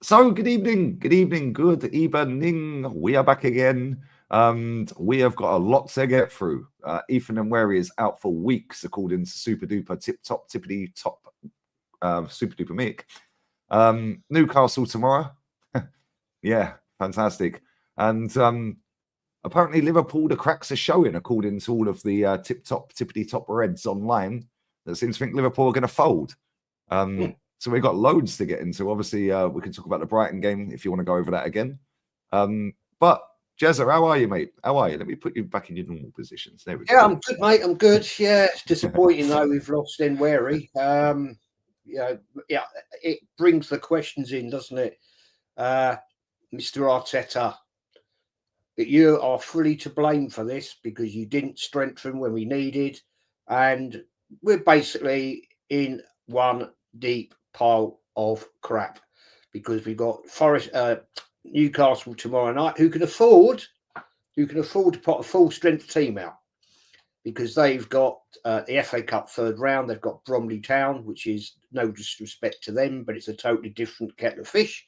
So, good evening, good evening, good evening. We are back again, and we have got a lot to get through. Ethan and Wary is out for weeks, according to Super Duper Tip Top Tippity Top Super Duper Mick. Newcastle tomorrow. Yeah, fantastic. And apparently, Liverpool, the cracks are showing, according to all of the Tip Top Tippity Top Reds online, that seems to think Liverpool are going to fold. So we've got loads to get into. Obviously, we can talk about the Brighton game if you want to go over that again. But Jezza, how are you, mate? How are you? Let me put you back in your normal positions. There we go. Yeah, I'm good, mate. I'm good. Yeah, it's disappointing though we've lost in Wary. Yeah, it brings the questions in, doesn't it, Mr. Arteta? You are fully to blame for this because you didn't strengthen when we needed, and we're basically in one deep pile of crap because we've got Newcastle tomorrow night, who can afford to put a full strength team out because they've got the FA Cup third round. They've got Bromley Town, which is no disrespect to them, but it's a totally different kettle of fish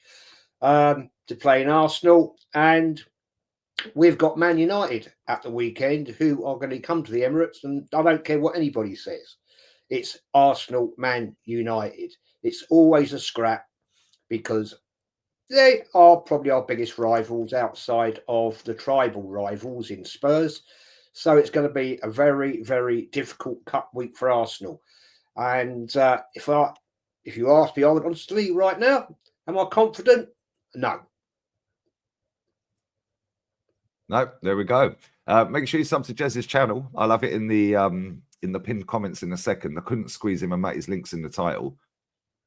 to play in Arsenal. And we've got Man United at the weekend, who are going to come to the Emirates, and I don't care what anybody says. It's Arsenal, Man United. It's always a scrap because they are probably our biggest rivals outside of the tribal rivals in Spurs. So it's going to be a very, very difficult cup week for Arsenal. And if you ask me honestly right now, am I confident? No. No, there we go. Make sure you sub to Jez's channel. I'll have it in the pinned comments in a second. I couldn't squeeze him and Matty's links in the title,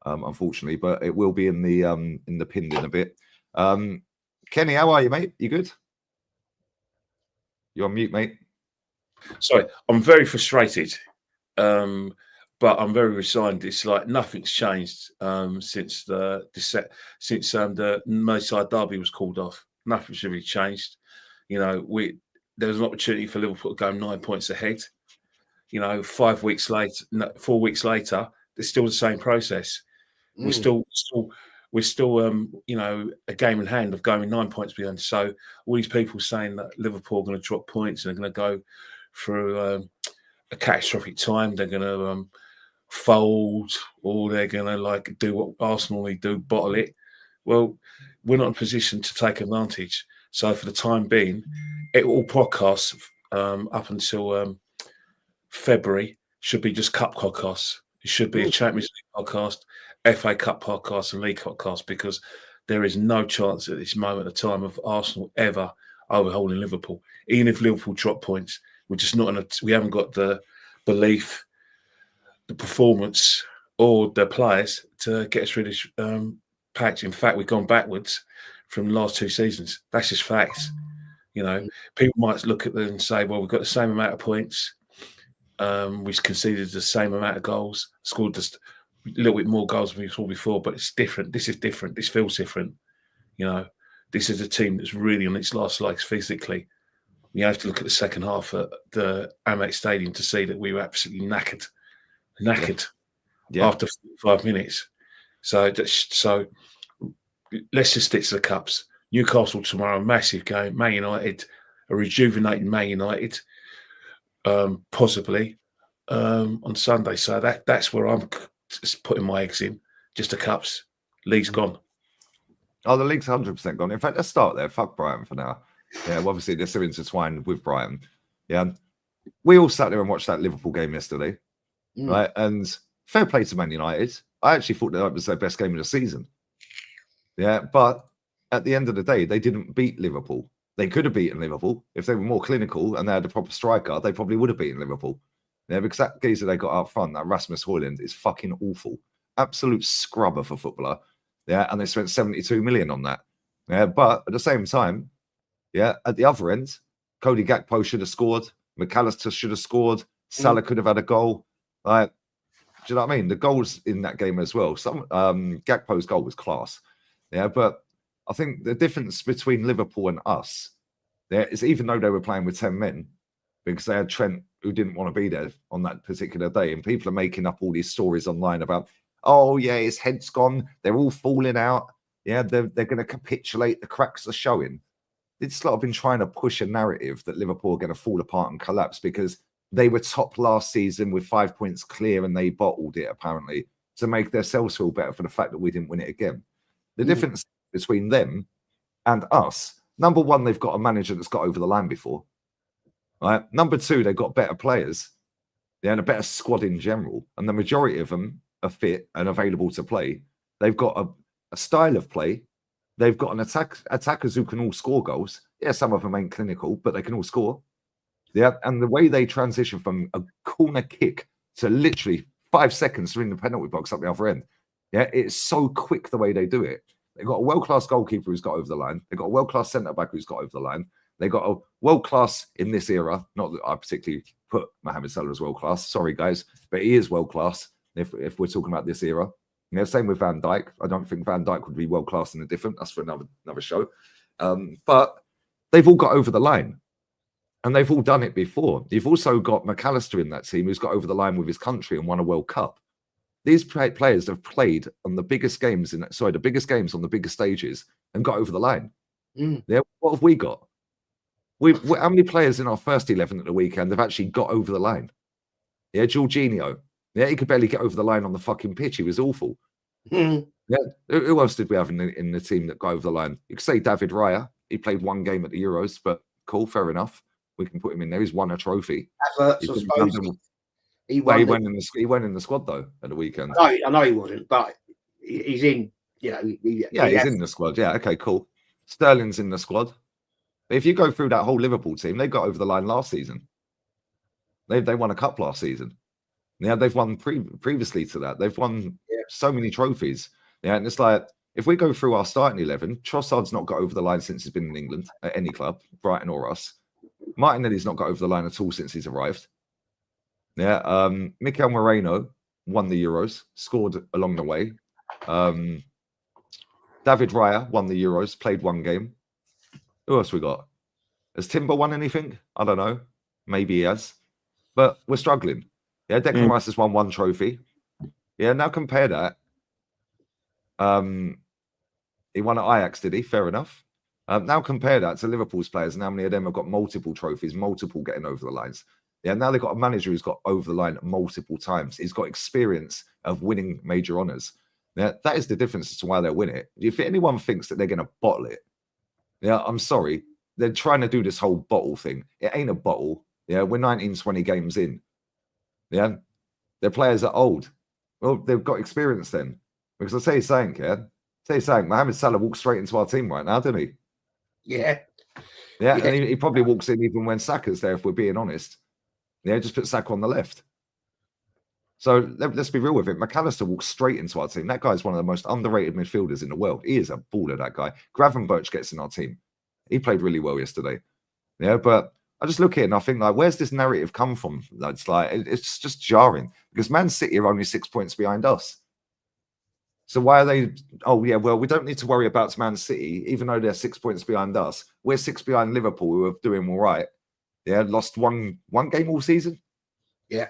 unfortunately, but it will be in the pinned in a bit. Kenny, how are you, mate? You good? You're on mute, mate. Sorry, I'm very frustrated, but I'm very resigned. It's like nothing's changed since the Merseyside derby was called off. Nothing's really changed. You know, there was an opportunity for Liverpool to go 9 points ahead. You know, 4 weeks later, it's still the same process. We're still you know, a game in hand of going 9 points behind. So all these people saying that Liverpool are going to drop points and they're going to go through a catastrophic time, they're going to fold, or they're going to like do what Arsenal do, bottle it. Well, we're not in a position to take advantage. So for the time being, all podcasts up until February should be just cup podcasts. It should be a Champions League podcast, FA Cup podcast, and League podcast, because there is no chance at this moment of time of Arsenal ever overhauling Liverpool. Even if Liverpool drop points, we're just not we haven't got the belief, the performance, or the players to get us through this patch. In fact, we've gone backwards from the last 2 seasons. That's just facts. You know, people might look at them and say, well, we've got the same amount of points. We've conceded the same amount of goals, scored just a little bit more goals than we saw before, but it's different. This is different. This feels different. You know, this is a team that's really on its last legs physically. You have to look at the second half at the Amex Stadium to see that we were absolutely knackered after 5 minutes. So let's just stick to the cups. Newcastle tomorrow, massive game. Man United, a rejuvenating Man United, possibly on Sunday. So that's where I'm putting my eggs in. Just the cups. League's gone. Oh, the league's 100% gone. In fact, let's start there. Fuck Brighton for now. Yeah, well, obviously they're still intertwined with Brighton. Yeah, we all sat there and watched that Liverpool game yesterday, right? And fair play to Man United. I actually thought that was their best game of the season. Yeah, but at the end of the day, they didn't beat Liverpool. They could have beaten Liverpool if they were more clinical and they had a proper striker. They probably would have beaten Liverpool. Yeah, because that geezer they got up front, that Rasmus Højlund, is fucking awful. Absolute scrubber for footballer. Yeah, and they spent 72 million on that. Yeah, but at the same time, yeah, at the other end, Cody Gakpo should have scored. McAllister should have scored. Salah could have had a goal. Like, do you know what I mean? The goals in that game as well. Gakpo's goal was class. Yeah, but I think the difference between Liverpool and us, is even though they were playing with 10 men, because they had Trent who didn't want to be there on that particular day, and people are making up all these stories online about, oh yeah, his head's gone. They're all falling out. Yeah, they're going to capitulate. The cracks are showing. It's like I've been trying to push a narrative that Liverpool are going to fall apart and collapse because they were top last season with 5 points clear and they bottled it apparently to make themselves feel better for the fact that we didn't win it again. The difference between them and us, number one, they've got a manager that's got over the line before. Right. Number two, they've got better players. Yeah, and a better squad in general. And the majority of them are fit and available to play. They've got a style of play. They've got an attackers who can all score goals. Yeah, some of them ain't clinical, but they can all score. Yeah, and the way they transition from a corner kick to literally 5 seconds to in the penalty box up the other end. Yeah, it's so quick the way they do it. They've got a world-class goalkeeper who's got over the line. They've got a world-class centre-back who's got over the line. They've got a world-class in this era. Not that I particularly put Mohamed Salah as world-class. Sorry, guys. But he is world-class if we're talking about this era. You know, same with Van Dijk. I don't think Van Dijk would be world-class in a different. That's for another show. But they've all got over the line. And they've all done it before. You've also got McAllister in that team who's got over the line with his country and won a World Cup. These players have played on the biggest games on the biggest stages and got over the line. Yeah, what have we got? How many players in our first 11 at the weekend have actually got over the line? Yeah, Jorginho. Yeah, he could barely get over the line on the fucking pitch. He was awful. Yeah, who else did we have in the team that got over the line? You could say David Raya. He played one game at the Euros, but cool, fair enough. We can put him in there. He's won a trophy. He went in the squad though at the weekend. I know he wasn't, but he's in. You know, he's in the squad. Yeah, okay, cool. Sterling's in the squad. If you go through that whole Liverpool team, they got over the line last season. They won a cup last season. Yeah, they've won previously to that. They've won so many trophies. Yeah, and it's like if we go through our starting 11, Trossard's not got over the line since he's been in England at any club, Brighton or us. Martinelli's not got over the line at all since he's arrived. Yeah, Mikel Moreno won the Euros, scored along the way. David Raya won the Euros, played one game. Who else we got? Has Timber won anything? I don't know. Maybe he has. But we're struggling. Yeah, Declan Rice has won one trophy. Yeah, now compare that. He won at Ajax, did he? Fair enough. Now compare that to Liverpool's players, and how many of them have got multiple trophies, multiple getting over the lines. Yeah, now they've got a manager who's got over the line multiple times. He's got experience of winning major honours. Yeah, that is the difference as to why they'll win it. If anyone thinks that they're going to bottle it, yeah, I'm sorry. They're trying to do this whole bottle thing. It ain't a bottle. Yeah, we're 19, 20 games in. Yeah, their players are old. Well, they've got experience then. Because I say something, Mohamed Salah walks straight into our team right now, didn't he? Yeah. And he probably walks in even when Saka's there, if we're being honest. Yeah, just put Saka on the left. So let's be real with it. McAllister walks straight into our team. That guy's one of the most underrated midfielders in the world. He is a baller, that guy. Gravenberch gets in our team. He played really well yesterday. Yeah, but I just look at it and I think, like, where's this narrative come from? It's like, it's just jarring because Man City are only 6 points behind us. So why are they? Oh yeah, well, we don't need to worry about Man City, even though they're 6 points behind us. We're 6 behind Liverpool, who are doing all right. Yeah, lost one game all season. Yeah,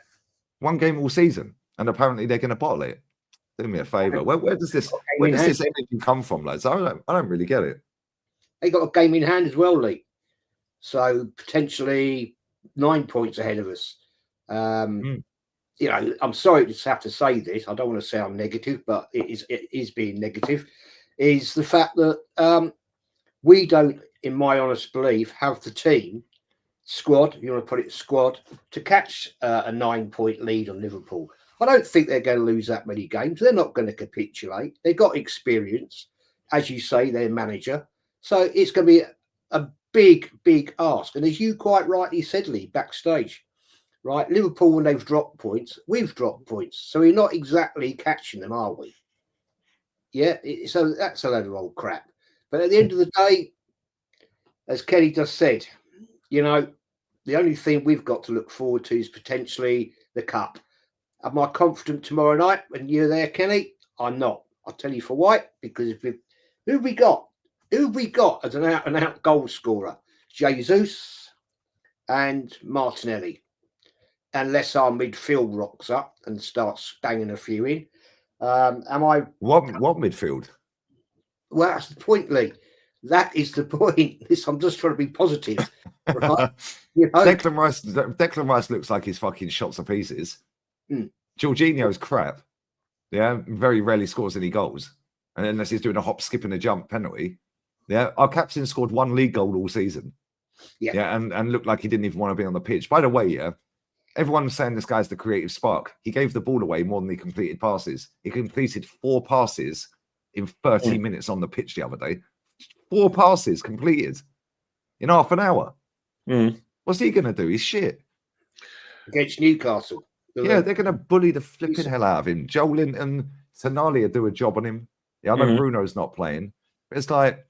one game all season, and apparently they're going to bottle it. Do me a favour. Where does this energy come from, lads? I don't really get it. They got a game in hand as well, Lee. So potentially 9 points ahead of us. You know, I'm sorry to have to say this. I don't want to sound negative, but it is being negative. Is the fact that we don't, in my honest belief, have the team squad. You want to put it squad to catch a 9 point lead on Liverpool. I don't think they're going to lose that many games. They're not going to capitulate. They've got experience, as you say, their manager. So it's going to be a big ask. And as you quite rightly said, Lee, backstage. Right, Liverpool, when they've dropped points, we've dropped points. So we're not exactly catching them, are we? Yeah, so that's a load of old crap. But at the end of the day, as Kenny just said, you know, the only thing we've got to look forward to is potentially the cup. Am I confident tomorrow night when you're there, Kenny? I'm not. I'll tell you for why. Because who have we got? Who have we got as an out goal scorer? Jesus and Martinelli. Unless our midfield rocks up and starts banging a few in. Am I? What midfield? Well, that's the point, Lee. That is the point. I'm just trying to be positive. Right? You know? Declan Rice looks like he's fucking shot to pieces. Jorginho's crap. Yeah, very rarely scores any goals. And unless he's doing a hop, skip, and a jump penalty. Yeah, our captain scored 1 league goal all season. Yeah, and looked like he didn't even want to be on the pitch. By the way, yeah, everyone's saying this guy's the creative spark. He gave the ball away more than he completed passes. He completed 4 passes in 30 minutes on the pitch the other day. 4 passes completed in half an hour. What's he going to do? He's shit. Against Newcastle. Yeah, they're going to bully the flipping hell out of him. Joe Linton, Tonali will do a job on him. Yeah, I know Bruno's not playing. But it's like,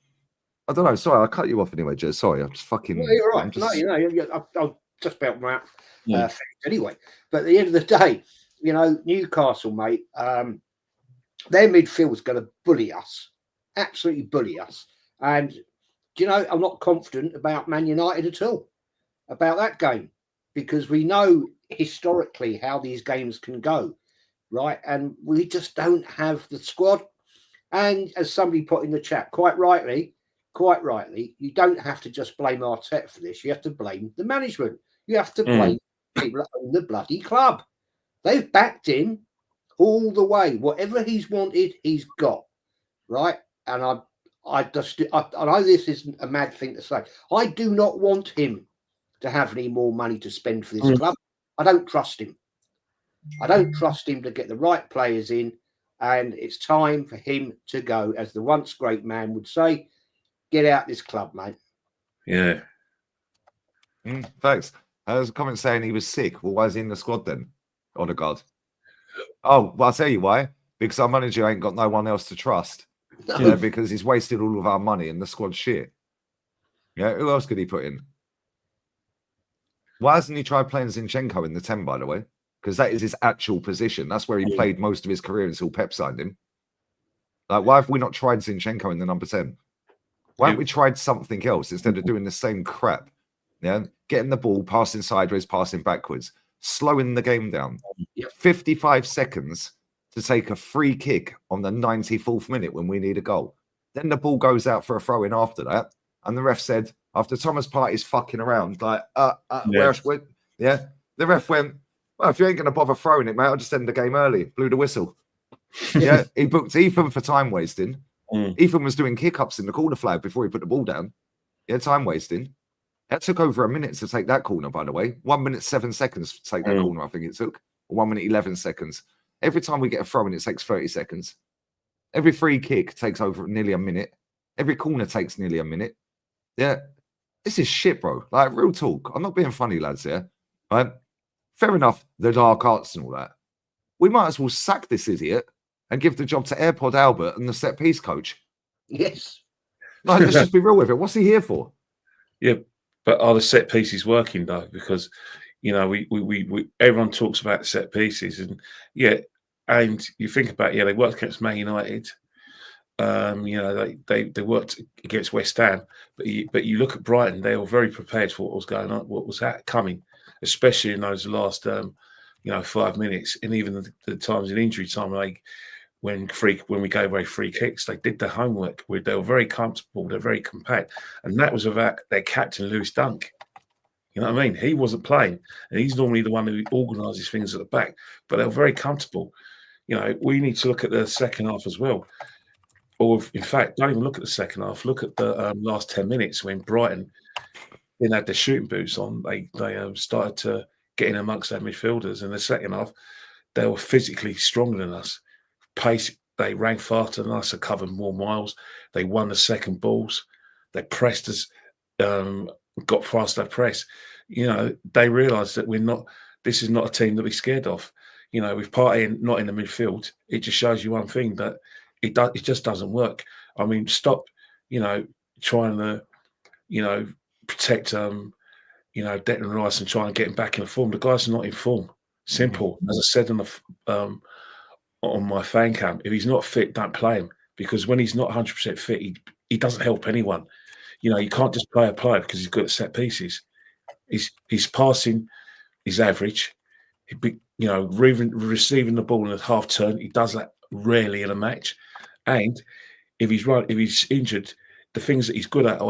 I don't know. Sorry, I cut you off anyway, Joe. Sorry, I'm just fucking... No, you're right. I'll just about my anyway. But at the end of the day, you know, Newcastle, mate, their midfield's going to bully us. Absolutely bully us. And, you know, I'm not confident about Man United at all, about that game. Because we know historically how these games can go, right? And we just don't have the squad. And as somebody put in the chat, quite rightly, you don't have to just blame Arteta for this. You have to blame the management. You have to blame people that own the bloody club. They've backed him all the way. Whatever he's wanted, he's got, right? And I know this isn't a mad thing to say. I do not want him to have any more money to spend for this club. I don't trust him. I don't trust him to get the right players in, and it's time for him to go. As the once great man would say, get out this club, mate. Yeah. Thanks. There's a comment saying he was sick. Well, why is he in the squad then? Odegaard. Oh, well, I'll tell you why. Because our manager ain't got no one else to trust. Yeah, because he's wasted all of our money and the squad's shit. Yeah, who else could he put in? Why hasn't he tried playing Zinchenko in the 10, by the way? Because that is his actual position. That's where he played most of his career until Pep signed him. Like, why have we not tried Zinchenko in the number 10? Why haven't we tried something else instead of doing the same crap? Yeah, getting the ball, passing sideways, passing backwards, slowing the game down. 55 seconds to take a free kick on the 94th minute when we need a goal. Then the ball goes out for a throw-in after that. And the ref said, after Thomas Partey's fucking around, like, the ref went, well, if you ain't going to bother throwing it, mate, I'll just end the game early. Blew the whistle. Yeah, he booked Ethan for time wasting. Ethan was doing kick-ups in the corner flag before he put the ball down. Yeah, time wasting. That took over a minute to take that corner, by the way. 1 minute, 7 seconds to take that corner, I think it took. 1 minute, 11 seconds. Every time we get a throw-in, it takes 30 seconds. Every free kick takes over nearly a minute. Every corner takes nearly a minute. Yeah, this is shit, bro. Like, real talk. I'm not being funny, lads, here. Right? Fair enough, the dark arts and all that. We might as well sack this idiot and give the job to AirPod Albert and the set-piece coach. Yes. Like, let's just be real with it. What's he here for? Yeah, but are the set pieces working, though? Because, you know, we everyone talks about set pieces. And, yeah, and you think about, they worked against Man United. You know, they worked against West Ham, but you look at Brighton, they were very prepared for what was going on, what was coming, especially in those last 5 minutes, and even the times in injury time, like when we gave away free kicks, they did their homework. They were very comfortable, they're very compact, and that was about their captain Lewis Dunk. You know what I mean? He wasn't playing, and he's normally the one who organises things at the back, but they were very comfortable. You know, we need to look at the second half as well. Or, in fact, don't even look at the second half. Look at the last 10 minutes when Brighton didn't have their shooting boots on. They started to get in amongst their midfielders. In the second half, they were physically stronger than us. Pace, they ran faster than us. They covered more miles. They won the second balls. They pressed us, got past their press. You know, they realised that this is not a team that we're scared of. You know, with Partey not in the midfield, it just shows you one thing, that it just doesn't work. I mean, stop, trying to, protect, Declan Rice and try and get him back in form. The guy's not in form. Simple. As I said on my fan cam, if he's not fit, don't play him, because when he's not 100% fit, he doesn't help anyone. You know, you can't just play a player because he's good at set pieces. His passing is average. Receiving the ball in a half turn, he does that rarely in a match. And if he's injured, the things that he's good at,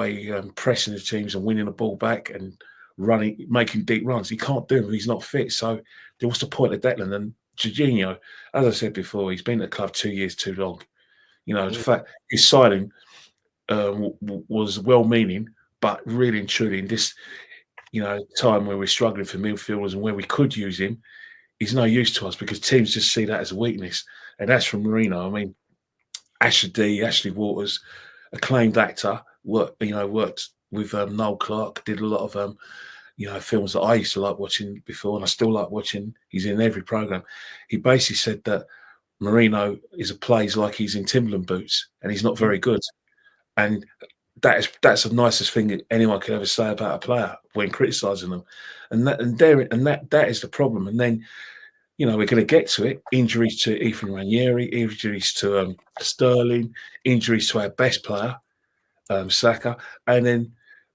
pressing the teams and winning the ball back and running, making deep runs, he can't do them if he's not fit. So what's the point of Declan? And Jorginho, as I said before, he's been at the club 2 years too long. You know, the fact his signing was well-meaning, but really and truly in this, you know, time where we're struggling for midfielders and where we could use him, he's no use to us because teams just see that as a weakness. And that's from Mourinho. I mean, Ashley Waters, acclaimed actor, worked with Noel Clarke, did a lot of films that I used to like watching before, and I still like watching. He's in every program. He basically said that Mourinho plays like he's in Timberland boots, and he's not very good. And that's the nicest thing that anyone could ever say about a player when criticising them. And that is the problem. And then, you know, we're going to get to it. Injuries to Ethan Ranieri, injuries to Sterling, injuries to our best player, Saka. And then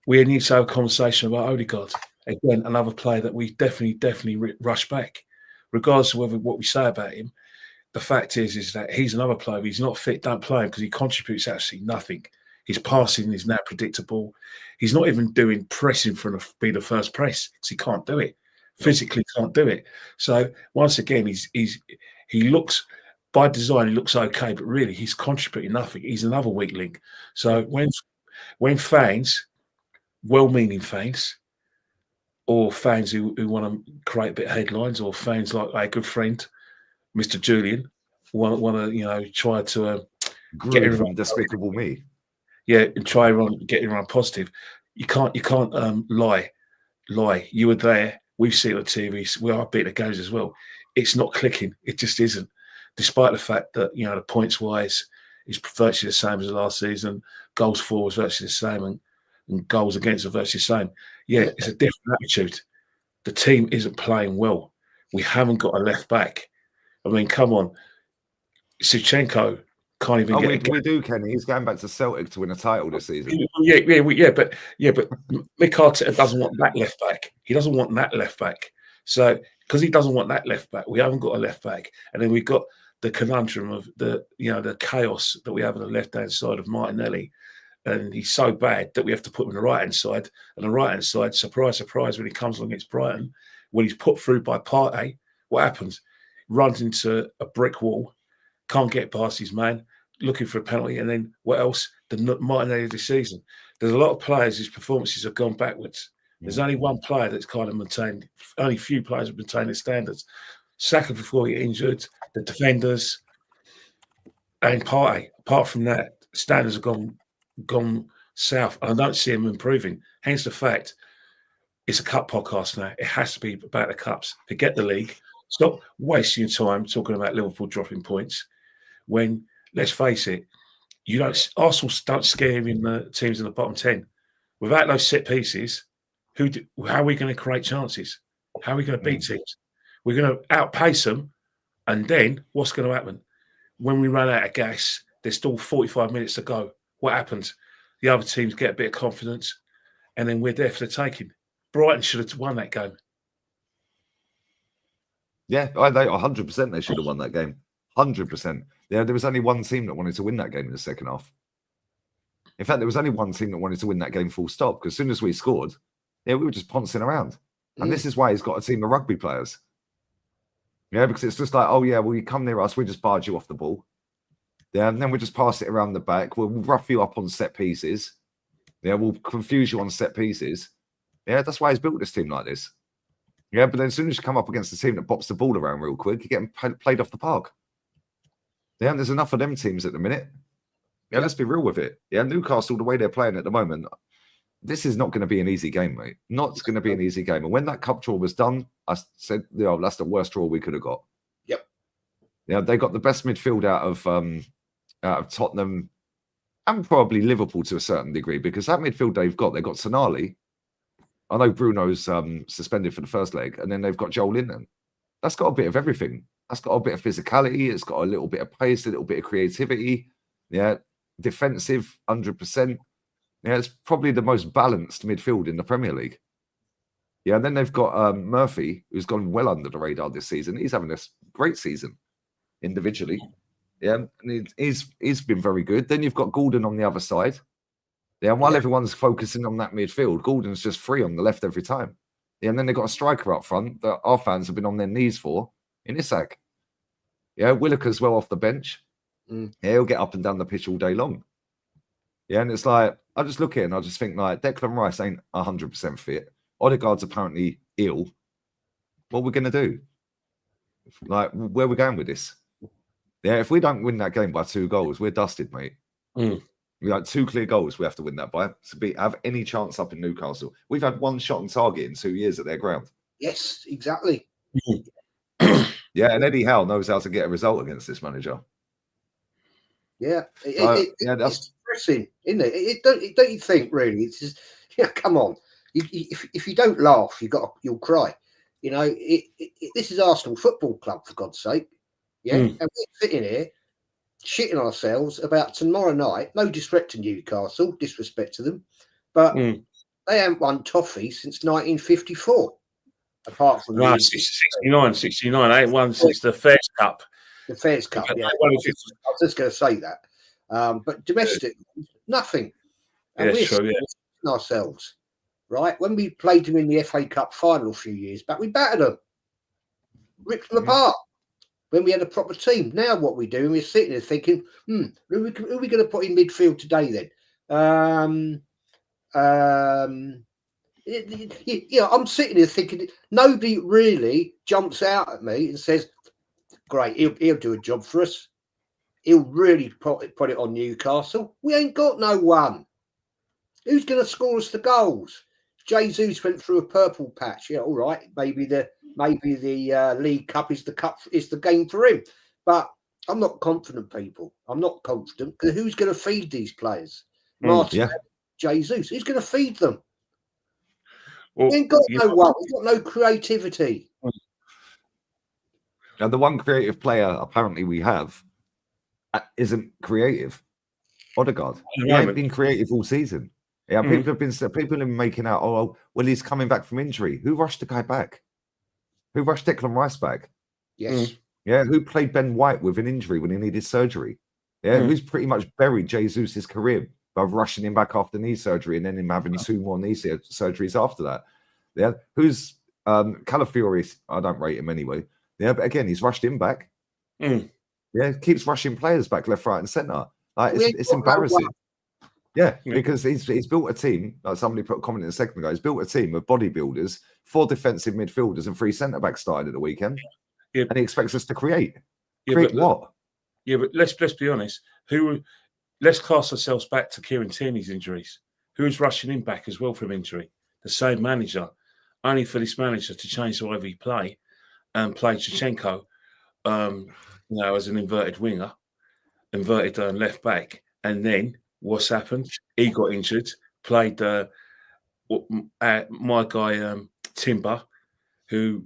we need to have a conversation about Odegaard. Again, another player that we definitely rush back. Regardless of what we say about him, the fact is that he's another player. If he's not fit, don't play him because he contributes absolutely nothing. His passing is now predictable. He's not even doing pressing for be the first press because he can't do it. Physically can't do it. So once again, he looks, by design, he looks okay, but really he's contributing nothing. He's another weak link. So when fans, well-meaning fans, or fans who want to create a bit of headlines, or fans like our good friend, Mr. Julian, want to try to get from Despicable Me. Yeah, and try and get everyone positive. You can't lie. You were there. We've seen it on TV. We are beating the games as well. It's not clicking. It just isn't. Despite the fact that, you know, the points wise is virtually the same as the last season. Goals for is virtually the same, and goals against are virtually the same. Yeah, it's a different attitude. The team isn't playing well. We haven't got a left back. I mean, come on. Suchenko can't even get. We do, Kenny. He's going back to Celtic to win a title this season. But Mick Arteta doesn't want that left back. He doesn't want that left back. So because he doesn't want that left back, we haven't got a left back, and then we've got the conundrum of the chaos that we have on the left hand side of Martinelli, and he's so bad that we have to put him on the right hand side. And the right hand side, surprise, surprise, when he comes along against Brighton, when he's put through by Partey, what happens? Runs into a brick wall, can't get past his man, looking for a penalty, and then what else? The Martinelli of the season. There's a lot of players whose performances have gone backwards. There's only one player that's kind of maintained. Only few players have maintained their standards. Saka before he injured, the defenders, and Partey. Apart from that, standards have gone south. And I don't see him improving. Hence the fact it's a cup podcast now. It has to be about the cups. Forget the league. Stop wasting your time talking about Liverpool dropping points. When, let's face it, Arsenal don't scare in the teams in the bottom 10. Without those set pieces, how are we going to create chances? How are we going to beat teams? We're going to outpace them, and then what's going to happen? When we run out of gas, there's still 45 minutes to go. What happens? The other teams get a bit of confidence, and then we're there for the taking. Brighton should have won that game. Yeah, they 100% they should have won that game. 100%. Yeah, there was only one team that wanted to win that game in the second half. In fact, there was only one team that wanted to win that game full stop, because as soon as we scored, we were just pouncing around. And this is why he's got a team of rugby players. Yeah, because it's just like, oh, yeah, well, you come near us, we just barge you off the ball. Yeah, and then we just pass it around the back. We'll rough you up on set pieces. Yeah, we'll confuse you on set pieces. Yeah, that's why he's built this team like this. Yeah, but then as soon as you come up against a team that pops the ball around real quick, you're getting played off the park. Yeah, and there's enough of them teams at the minute. Yeah, let's be real with it. Yeah, Newcastle, the way they're playing at the moment, this is not going to be an easy game, mate. Not going to be an easy game. And when that cup draw was done, I said, that's the worst draw we could have got. Yep. Yeah, they got the best midfield out of Tottenham and probably Liverpool to a certain degree, because that midfield they've got Sonali. I know Bruno's suspended for the first leg, and then they've got Joel Linton. That's got a bit of everything. That's got a bit of physicality. It's got a little bit of pace, a little bit of creativity. Yeah, defensive, 100%. Yeah, it's probably the most balanced midfield in the Premier League. Yeah, and then they've got Murphy, who's gone well under the radar this season. He's having a great season individually. Yeah, and he's been very good. Then you've got Gordon on the other side. Yeah, and while everyone's focusing on that midfield, Gordon's just free on the left every time. Yeah, and then they've got a striker up front that our fans have been on their knees for in Isak. Yeah, Willock's well off the bench. Yeah, he'll get up and down the pitch all day long. Yeah, and it's like, I just look at it and I just think, like, Declan Rice ain't 100% fit. Odegaard's apparently ill. What are we going to do? Like, where are we going with this? Yeah, if we don't win that game by 2 goals, we're dusted, mate. We got 2 clear goals we have to win that by to have any chance up in Newcastle. We've had 1 shot on target in 2 years at their ground. Yes, exactly. Yeah, and Eddie Howe knows how to get a result against this manager. Yeah, that's depressing, isn't it? Don't you think? Really, it's just, come on. If you don't laugh, you'll cry. You know, this is Arsenal Football Club, for God's sake. Yeah, and we're sitting here shitting ourselves about tomorrow night. No disrespect to Newcastle, disrespect to them, but they haven't won toffee since 1954. Apart from 69, I ain't won since the Fairs Cup. The Fairs Cup, yeah. I was just going to say that. But domestic, nothing. And we're shitting ourselves, right? When we played them in the FA Cup final a few years back, we battered them, ripped them apart. When we had a proper team. Now what we do, we're sitting there thinking, who are we going to put in midfield today then? I'm sitting here thinking nobody really jumps out at me and says, great, he'll do a job for us. He'll really put it on Newcastle. We ain't got no one. Who's going to score us the goals? Jesus went through a purple patch. Yeah, all right. Maybe the League Cup is the game for him. But I'm not confident, people. I'm not confident because who's going to feed these players? Martin, Jesus. Who's going to feed them? Well, we ain't got no one. We've got no creativity. And the one creative player apparently we have isn't creative. Odegaard. He ain't been creative all season. Yeah, people have been making out, well, he's coming back from injury. Who rushed the guy back? Who rushed Declan Rice back? Yes. Yeah, who played Ben White with an injury when he needed surgery? Yeah, who's pretty much buried Jesus' career by rushing him back after knee surgery and then him having 2 more knee surgeries after that? Yeah, who's Calafiori? I don't rate him anyway. Yeah, but again, he's rushed him back. Yeah, keeps rushing players back left, right, and centre. Like, it's embarrassing. Yeah, because he's built a team, like somebody put a comment in a second ago, he's built a team of bodybuilders, 4 defensive midfielders and 3 centre-backs started at the weekend. Yeah. And he expects us to create. Create what? Yeah, but let's be honest. Let's cast ourselves back to Kieran Tierney's injuries. Who's rushing him back as well from injury? The same manager. Only for this manager to change the way we play and play Shevchenko, as an inverted winger, inverted left back, and then what's happened? He got injured. Played my guy Timber, who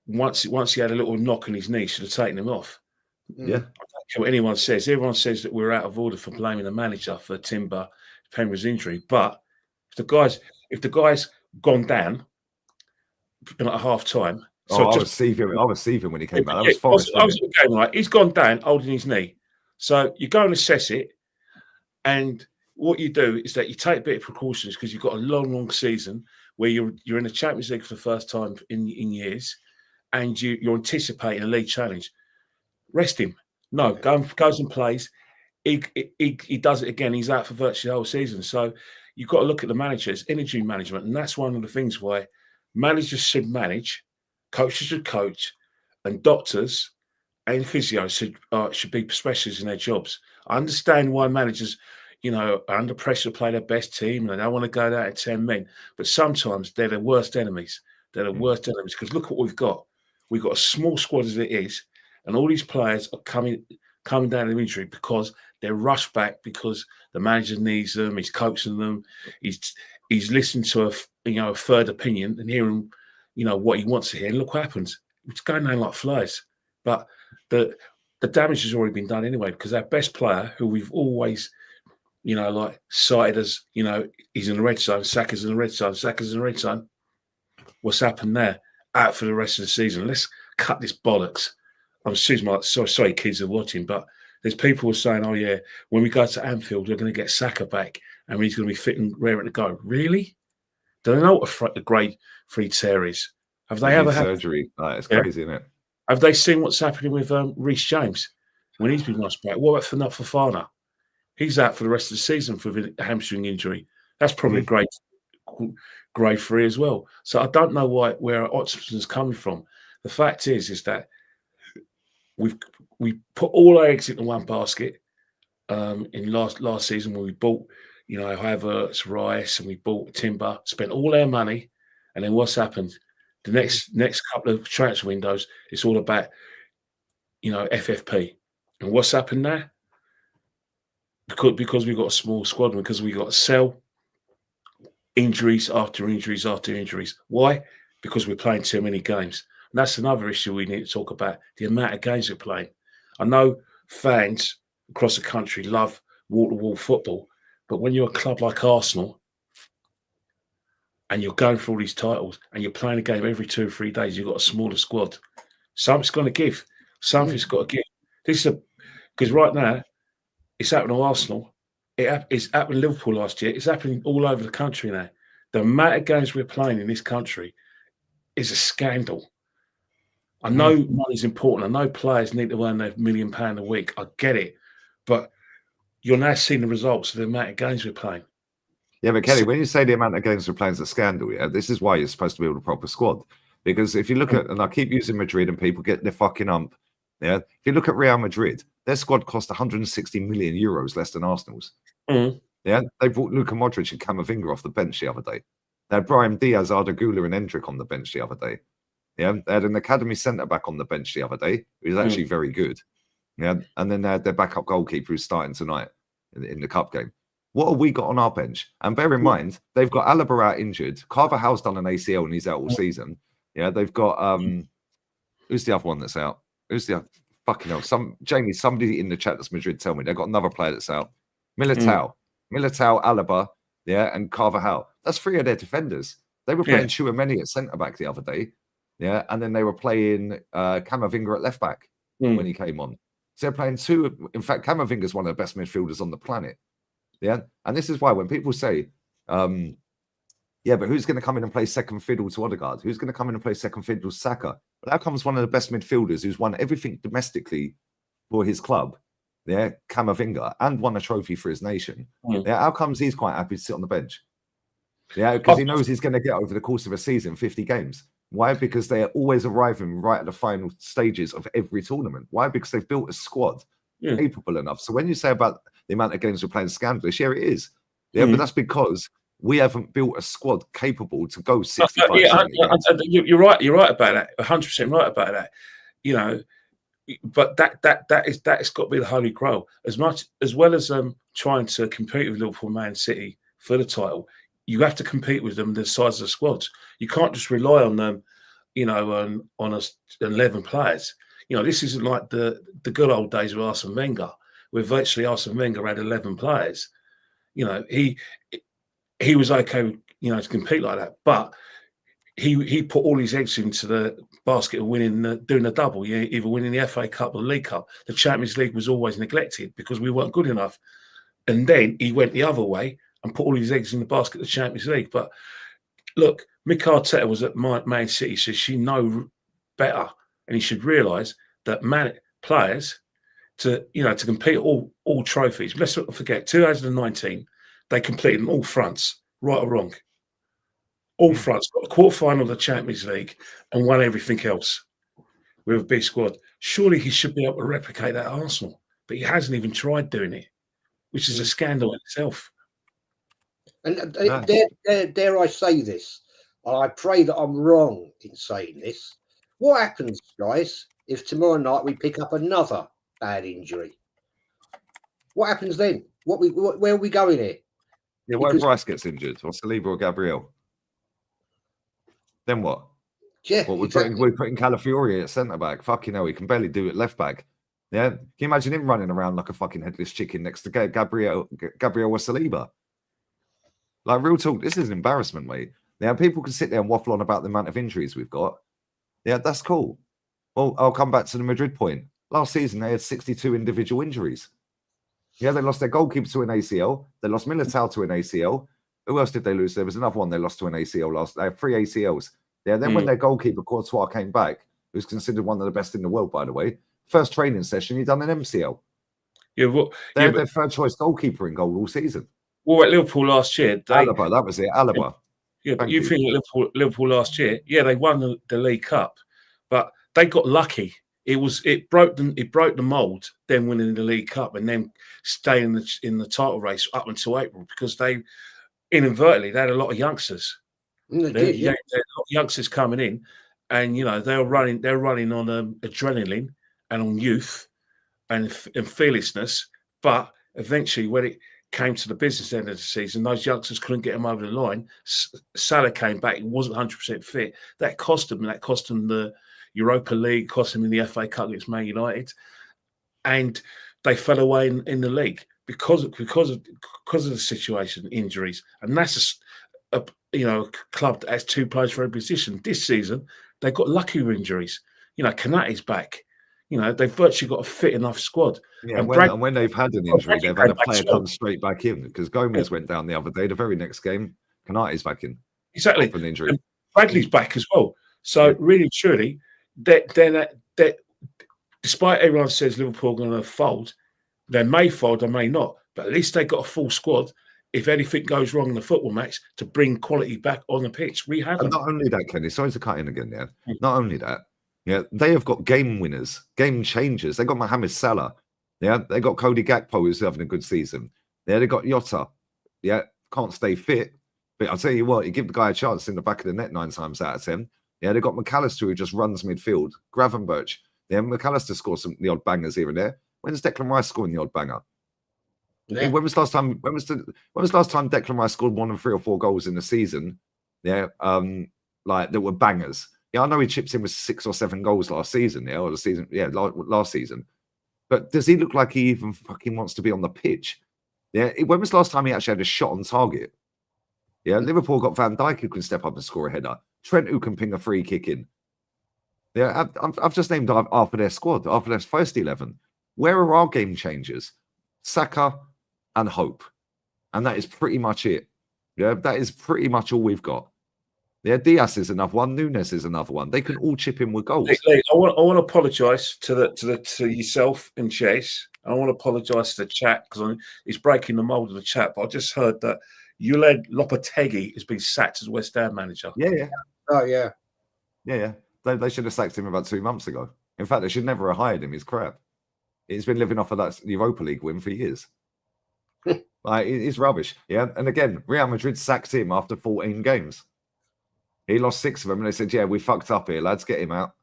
once he had a little knock on his knee, should have taken him off. Yeah. I don't care what anyone says. Everyone says that we're out of order for blaming the manager for Timber Penrith's injury. But if the guy's gone down at half time. So I was seething when he came out. That was Forest. I was game, right. He's gone down holding his knee. So you go and assess it. And what you do is that you take a bit of precautions because you've got a long season where you're in the Champions League for the first time in years, and you're anticipating a league challenge. Rest him. No, goes and plays. He does it again. He's out for virtually the whole season. So you've got to look at the manager's energy management, and that's one of the things why managers should manage, coaches should coach, and doctors and physios should be specialists in their jobs. I understand why managers, are under pressure to play their best team and they don't want to go down to 10 men. But sometimes they're the worst enemies. They're the worst enemies because look what we've got. We've got a small squad as it is, and all these players are coming down to injury because they're rushed back because the manager needs them. He's coaching them. He's listening to a third opinion and hearing, what he wants to hear. And look what happens. It's going down like flies. But the damage has already been done anyway because our best player, who we've always, cited as, he's in the red zone, Saka's in the red zone, What's happened there? Out for the rest of the season. Let's cut this bollocks. I'm sorry, kids are watching, but There's people who are saying, "Oh yeah, when we go to Anfield, we're going to get Saka back, and he's going to be fit and raring to go." Really? Do they know what a grade 3 tear is? Have they ever had surgery? It's crazy, isn't it? Have they seen what's happening with Reece James when he's been rushed back? What about Fofana? He's out for the rest of the season for a hamstring injury. That's probably a grade 3 as well. So I don't know where our optimism is coming from. The fact is that we put all our eggs into one basket in last season when we bought, Havertz, Rice, and we bought Timber, spent all our money, and then what's happened? The next couple of transfer windows, it's all about, FFP. And what's happened now? Because we've got a small squad, and because we've got to sell, injuries after injuries after injuries. Why? Because we're playing too many games. And that's another issue we need to talk about, the amount of games we're playing. I know fans across the country love wall-to-wall football, but when you're a club like Arsenal and you're going for all these titles and you're playing a game every 2 or 3 days, you've got a smaller squad. Something's going to give. Something's got to give. Because right now, it's happening to Arsenal. It's happened to Liverpool last year. It's happening all over the country now. The amount of games we're playing in this country is a scandal. I know money's important. I know players need to earn their £1 million a week. I get it. But you're now seeing the results of the amount of games we're playing. Yeah, but Kelly, when you say the amount of games we're playing is a scandal, this is why you're supposed to build a proper squad. Because if you look at, and I keep using Madrid and people get their fucking ump, if you look at Real Madrid, their squad cost 160 million euros less than Arsenal's. They brought Luka Modric and Camavinga off the bench the other day. They had Brahim Diaz, Arda Güler, and Endrick on the bench the other day. They had an academy centre back on the bench the other day, who was actually very good. And then they had their backup goalkeeper who's starting tonight in the cup game. What have we got on our bench? And bear in mind, they've got Alaba out injured. Carvajal's done an ACL and he's out all season. They've got who's the other one that's out? Who's the fucking hell? Somebody in the chat that's Madrid, tell me. They've got another player that's out. Militao, Alaba, and Carvajal. That's 3 of their defenders. They were playing Chouameni at centre back the other day. And then they were playing Camavinga at left back when he came on. So they're playing 2. In fact, Camavinga is one of the best midfielders on the planet. And this is why when people say, but who's going to come in and play second fiddle to Odegaard? Who's going to come in and play second fiddle to Saka? But out comes one of the best midfielders who's won everything domestically for his club, Camavinga, and won a trophy for his nation. How comes he's quite happy to sit on the bench? Because he knows he's going to get over the course of a season 50 games. Why? Because they are always arriving right at the final stages of every tournament. Why? Because they've built a squad capable enough. So when you say about the amount of games we're playing scandalous, it is. But that's because we haven't built a squad capable to go 65. You're right. You're right about that. 100% right about that. But that's got to be the holy grail. As well as trying to compete with Liverpool, Man City for the title, you have to compete with them the size of the squads. You can't just rely on them, on 11 players. This isn't like the good old days of Arsene Wenger, where virtually Arsene Wenger had 11 players. He was okay, to compete like that, but he put all his eggs into the basket of doing a double. Either winning the FA Cup or the League Cup. The Champions League was always neglected because we weren't good enough. And then he went the other way and put all his eggs in the basket of the Champions League. But look, Mick Arteta was at Man City, so she know better, and he should realise that players to compete all trophies. Let's not forget, 2019, they completed on all fronts, right or wrong. All fronts, got the quarterfinal of the Champions League and won everything else with a big squad. Surely he should be able to replicate that at Arsenal, but he hasn't even tried doing it, which is a scandal in itself. And dare I say this? I pray that I'm wrong in saying this. What happens, guys, if tomorrow night we pick up another bad injury? What happens then? Where are we going here? Yeah, what if Rice gets injured, or Saliba or Gabriel? Then what? Yeah, we're putting Calafiori at centre back. Fucking hell, he can barely do it left back. Yeah, can you imagine him running around like a fucking headless chicken next to Gabriel or Saliba? Like, real talk, this is an embarrassment, mate. People can sit there and waffle on about the amount of injuries we've got. Yeah, that's cool. Well, I'll come back to the Madrid point. last season they had 62 individual injuries. Yeah, they lost their goalkeeper to an ACL. They lost Militao to an ACL. Who else did they lose? There was another one they lost to an ACL last. They had 3 ACLs. Yeah, then when their goalkeeper Courtois came back, who's considered one of the best in the world, by the way, first training session, he done an MCL. Yeah, well, They're their third choice goalkeeper in goal all season. Well, at Liverpool last year, Alaba, that was it. Alaba. Yeah, but you think Liverpool last year? Yeah, they won the League Cup, but they got lucky. It broke the mold. Then winning the League Cup and then staying in the title race up until April because they inadvertently they had a lot of youngsters. They had a lot of youngsters coming in, and they're running on adrenaline and on youth and fearlessness. But eventually, when it came to the business end of the season, those youngsters couldn't get him over the line. Salah came back; he wasn't 100% fit. That cost him. That cost him the Europa League, cost him in the FA Cup against Man United, and they fell away in the league because of the situation, injuries, and that's a club that has 2 players for every position. This season, they got lucky with injuries. Kanate's back. They've virtually got a fit enough squad. Yeah, and when they've had an injury, they've had a player come straight back in because Gomez went down the other day. The very next game, Kanate's back in. Exactly. An injury. And Bradley's back as well. So really, truly, that despite everyone says Liverpool are going to fold, they may fold, they may not, but at least they got a full squad. If anything goes wrong in the football match, to bring quality back on the pitch, we haven't. And not only that, Kenny. Sorry to cut in again there. Not only that. Yeah, they have got game winners, game changers. They got Mohamed Salah. Yeah, they got Cody Gakpo, who's having a good season. Yeah, they got Jota. Yeah, can't stay fit. But I'll tell you what, you give the guy a chance in the back of the net 9 times out of 10. Yeah, they got McAllister, who just runs midfield. Gravenberch. Yeah, McAllister scores the odd bangers here and there. When's Declan Rice scoring the odd banger? Yeah. When was last time? When was last time Declan Rice scored more than 3 or 4 goals in the season? Yeah, like that were bangers. Yeah, I know he chips in with 6 or 7 goals last season. Yeah, or the season. Yeah, last season. But does he look like he even fucking wants to be on the pitch? Yeah, when was the last time he actually had a shot on target? Yeah, Liverpool got Van Dijk who can step up and score a header. Trent who can ping a free kick in. Yeah, I've just named after their squad, after their first 11. Where are our game changers? Saka and Hope. And that is pretty much it. Yeah, that is pretty much all we've got. Yeah, Diaz is another one. Nunes is another one. They can all chip in with goals. I want to apologise to yourself and Chase. I want to apologise to the chat because it's breaking the mould of the chat. But I just heard that Julen Lopetegui has been sacked as West Ham manager. Yeah. Oh yeah. Yeah. They should have sacked him about 2 months ago. In fact, they should never have hired him. He's crap. He's been living off of that Europa League win for years. Like, he's rubbish. Yeah, and again, Real Madrid sacked him after 14 games. He lost 6 of them, and they said, "Yeah, we fucked up here, lads. Get him out."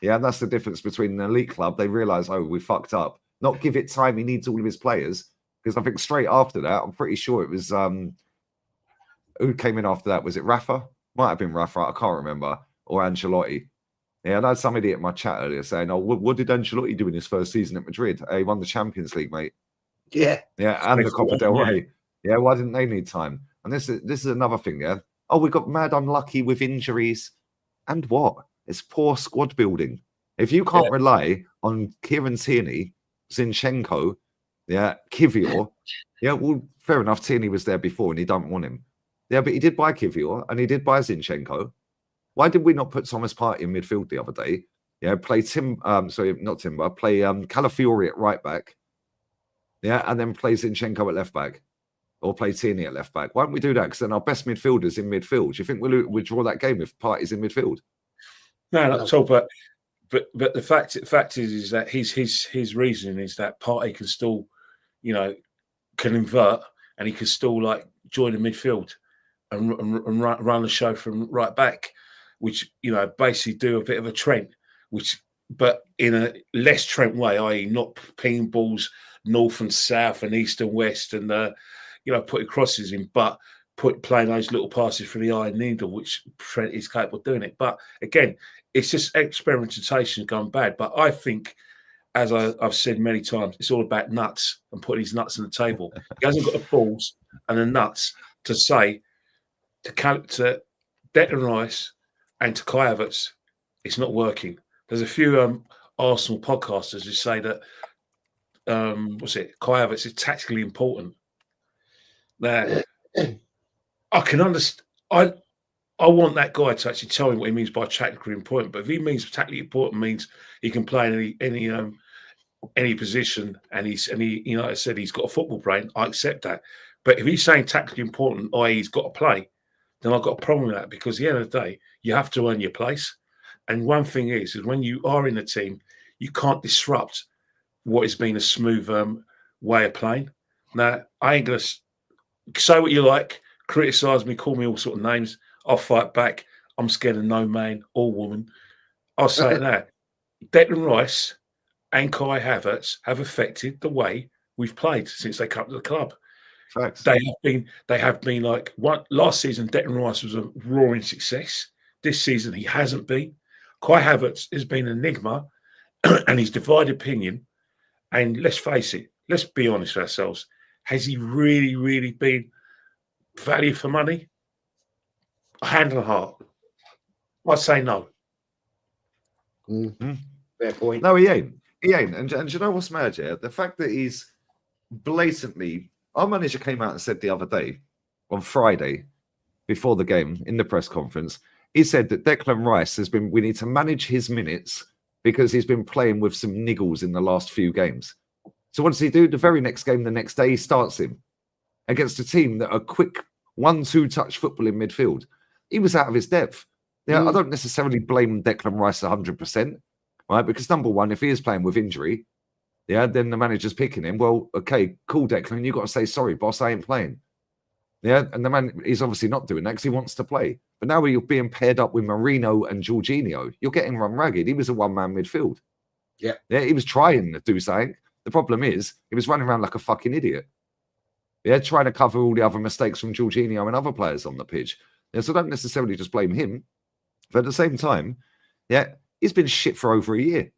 Yeah, and that's the difference between an elite club. They realise, oh, we fucked up. Not give it time. He needs all of his players because I think straight after that, I'm pretty sure it was who came in after that. Was it Rafa? Might have been Rafa. I can't remember. Or Ancelotti. Yeah, and I had somebody at my chat earlier saying, "Oh, what did Ancelotti do in his first season at Madrid? He won the Champions League, mate." Yeah, and the Copa del Rey. Yeah, why didn't they need time? And this is another thing. Yeah. Oh, we got mad unlucky with injuries. And what? It's poor squad building. If you can't rely on Kieran Tierney, Zinchenko, Kivior, well, fair enough. Tierney was there before and he don't want him. Yeah, but he did buy Kivior and he did buy Zinchenko. Why did we not put Thomas Partey in midfield the other day? Yeah, play play Calafiori at right back. Yeah, and then play Zinchenko at left back. Or play Tierney at left back. Why don't we do that? Because then our best midfielders in midfield. Do you think we'll draw that game if Partey's in midfield? No, not at all. But the fact is that his reasoning is that Partey can still, can invert and he can still like join the midfield and run the show from right back, which basically do a bit of a Trent, but in a less Trent way, i.e., not pinging balls north and south and east and west and putting crosses in, but playing those little passes for the eye and needle, which Trent is capable of doing it. But again, it's just experimentation gone bad. But I think, as I've said many times, it's all about nuts and putting his nuts on the table. He hasn't got the balls and the nuts to say to Declan Rice and to Kai Havertz, it's not working. There's a few Arsenal podcasters who say that Kai Havertz is tactically important. Now, I can understand. I want that guy to actually tell me what he means by tactically important. But if he means tactically important means he can play in any position, and he, you know, I said he's got a football brain, I accept that. But if he's saying tactically important, i.e., he's got to play, then I've got a problem with that, because at the end of the day, you have to earn your place. And one thing is when you are in a team, you can't disrupt what has been a smooth way of playing. Now, I ain't going to say what you like, criticise me, call me all sort of names. I'll fight back. I'm scared of no man or woman. I'll say it now. Declan Rice and Kai Havertz have affected the way we've played since they come to the club. Facts. They have been like last season. Declan Rice was a roaring success. This season he hasn't been. Kai Havertz has been an enigma, and he's divided opinion. And let's face it, let's be honest with ourselves. Has he really, really been value for money? Hand on heart, I say no. Fair point. No, he ain't. He ain't. And you know what's mad, yeah? The fact that he's blatantly... Our manager came out and said the other day, on Friday, before the game, in the press conference, he said that Declan Rice we need to manage his minutes because he's been playing with some niggles in the last few games. So what does he do? The very next game, the next day, he starts him against a team that are quick 1-2 touch football in midfield. He was out of his depth. Now, I don't necessarily blame Declan Rice 100%, right? Because number one, if he is playing with injury, then the manager's picking him. Well, okay, cool, Declan. You've got to say, sorry, boss, I ain't playing. And the man, he's obviously not doing that because he wants to play. But now you're being paired up with Marino and Jorginho. You're getting run ragged. He was a one-man midfield. Yeah, he was trying to do something. The problem is he was running around like a fucking idiot. Trying to cover all the other mistakes from Jorginho and other players on the pitch. So don't necessarily just blame him. But at the same time, he's been shit for over a year.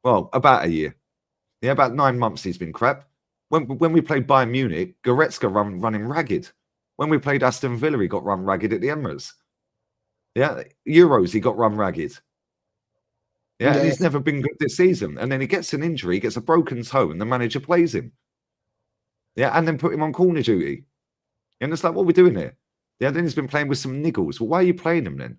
Well, about a year. About 9 months he's been crap. When we played Bayern Munich, Goretzka running ragged. When we played Aston Villa, he got run ragged at the Emirates. Euros, he got run ragged. And he's never been good this season. And then he gets an injury, he gets a broken toe, and the manager plays him. And then put him on corner duty. And it's like, what are we doing here? Then he's been playing with some niggles. Well, why are you playing him then?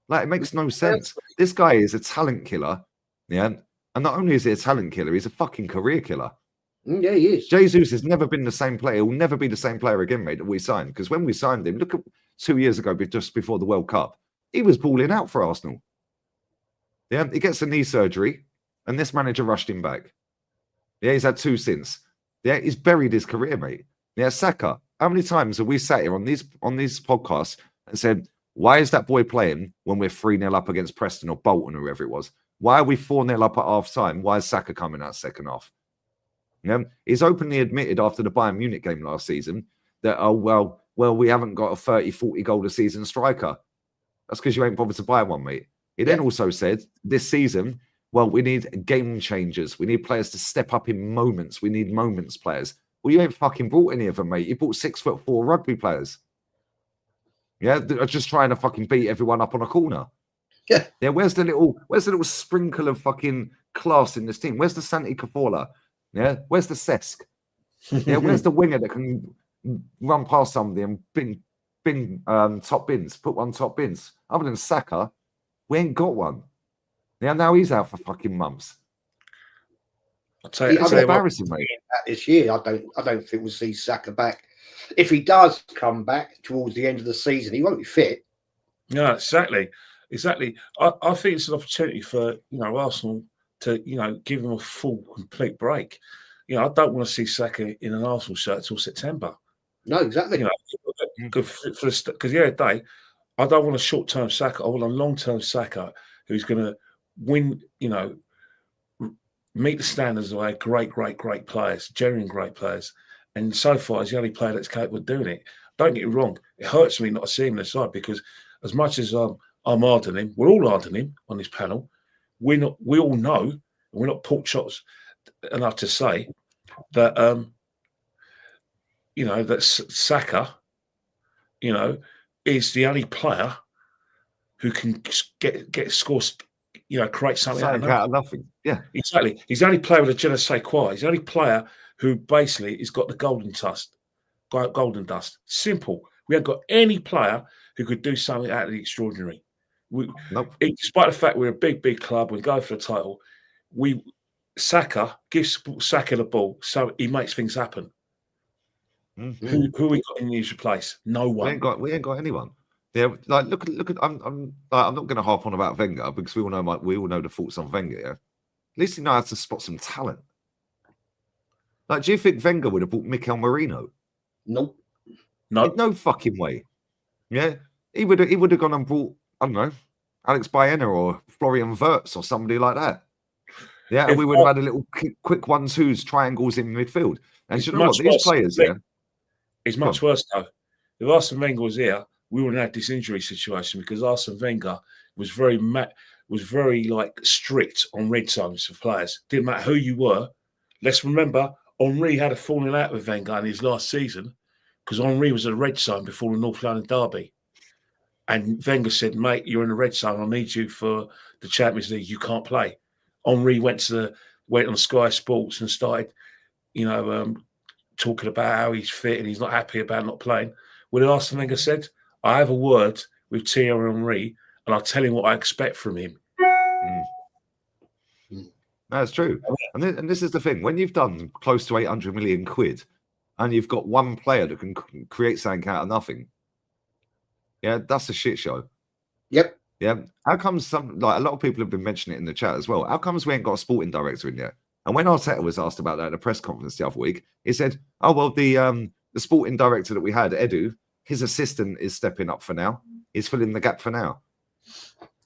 Like, it makes no sense. This guy is a talent killer. And not only is he a talent killer, he's a fucking career killer. Yeah, he is. Jesus has never been the same player. He'll never be the same player again, mate, that we signed. Because when we signed him, look at 2 years ago, just before the World Cup, he was balling out for Arsenal. He gets a knee surgery, and this manager rushed him back. He's had 2 since. He's buried his career, mate. Saka. How many times have we sat here on these podcasts and said, why is that boy playing when we're 3-0 up against Preston or Bolton or whoever it was? Why are we 4-0 up at half time? Why is Saka coming out second half? He's openly admitted after the Bayern Munich game last season that, we haven't got a 30, 40 goal a season striker. That's because you ain't bothered to buy one, mate. He then also said this season, we need game changers. We need players to step up in moments. We need moments players. Well, you ain't fucking brought any of them, mate. You brought 6'4" rugby players. They're just trying to fucking beat everyone up on a corner. Where's the little sprinkle of fucking class in this team? Where's the Santi Cazorla? Where's the Cesc? Where's the winger that can run past somebody and bin top bins, put one top bins? Other than Saka, we ain't got one. Now he's out for fucking months. I'll tell you, it's embarrassing, mate. This year, I don't think we'll see Saka back. If he does come back towards the end of the season, he won't be fit. No, exactly. I think it's an opportunity for Arsenal to give him a full, complete break. I don't want to see Saka in an Arsenal shirt till September. No, exactly. Because the other day, I don't want a short-term Saka. I want a long-term Saka who's going to win. Meet the standards of our great players, genuine great players. And so far, he's the only player that's capable of doing it. Don't get me wrong. It hurts me not to see him on the side because as much as I'm hard on him, we're all hard on him on this panel. We all know, and we're not pork chops enough to say that, that Saka, is the only player who can get scores, create something Out of nothing. Yeah, exactly. He's the only player with a je ne sais quoi. He's the only player who basically has got the golden dust. Simple. We haven't got any player who could do something out of the extraordinary. nope. Despite the fact we're a big club, we go for the title. Saka gives Saka the ball, so he makes things happen. Who we got in his place? No one. We ain't got anyone. Yeah, like look at. I'm not going to harp on about Wenger because we all know the faults on Wenger. Yeah? At least he knows how to spot some talent. Like, do you think Wenger would have bought Mikel Merino? Nope. No fucking way. Yeah, he would have gone and bought, I don't know, Alex Baena or Florian Wirtz or somebody like that. Yeah, and we would have had a little quick 1-2s, triangles in midfield. And you know what? These players, it's much worse though. If Arsene Wenger was here, we wouldn't have this injury situation because Arsene Wenger was very strict on red zones for players. Didn't matter who you were. Let's remember, Henry had a falling out with Wenger in his last season because Henry was a red zone before the North London derby. And Wenger said, mate, you're in the red zone. I need you for the Champions League. You can't play. Henry went on Sky Sports and started, talking about how he's fit and he's not happy about not playing. Well, Arsene Wenger said, I have a word with Thierry Henry and I'll tell him what I expect from him. That's true. And this is the thing. When you've done close to 800 million quid and you've got one player that can create something out of nothing, yeah, that's a shit show. Yep. Yeah. How comes a lot of people have been mentioning it in the chat as well. How comes we ain't got a sporting director in yet? And when Arteta was asked about that at a press conference the other week, he said, oh, well, the sporting director that we had, Edu, his assistant is stepping up for now. He's filling the gap for now.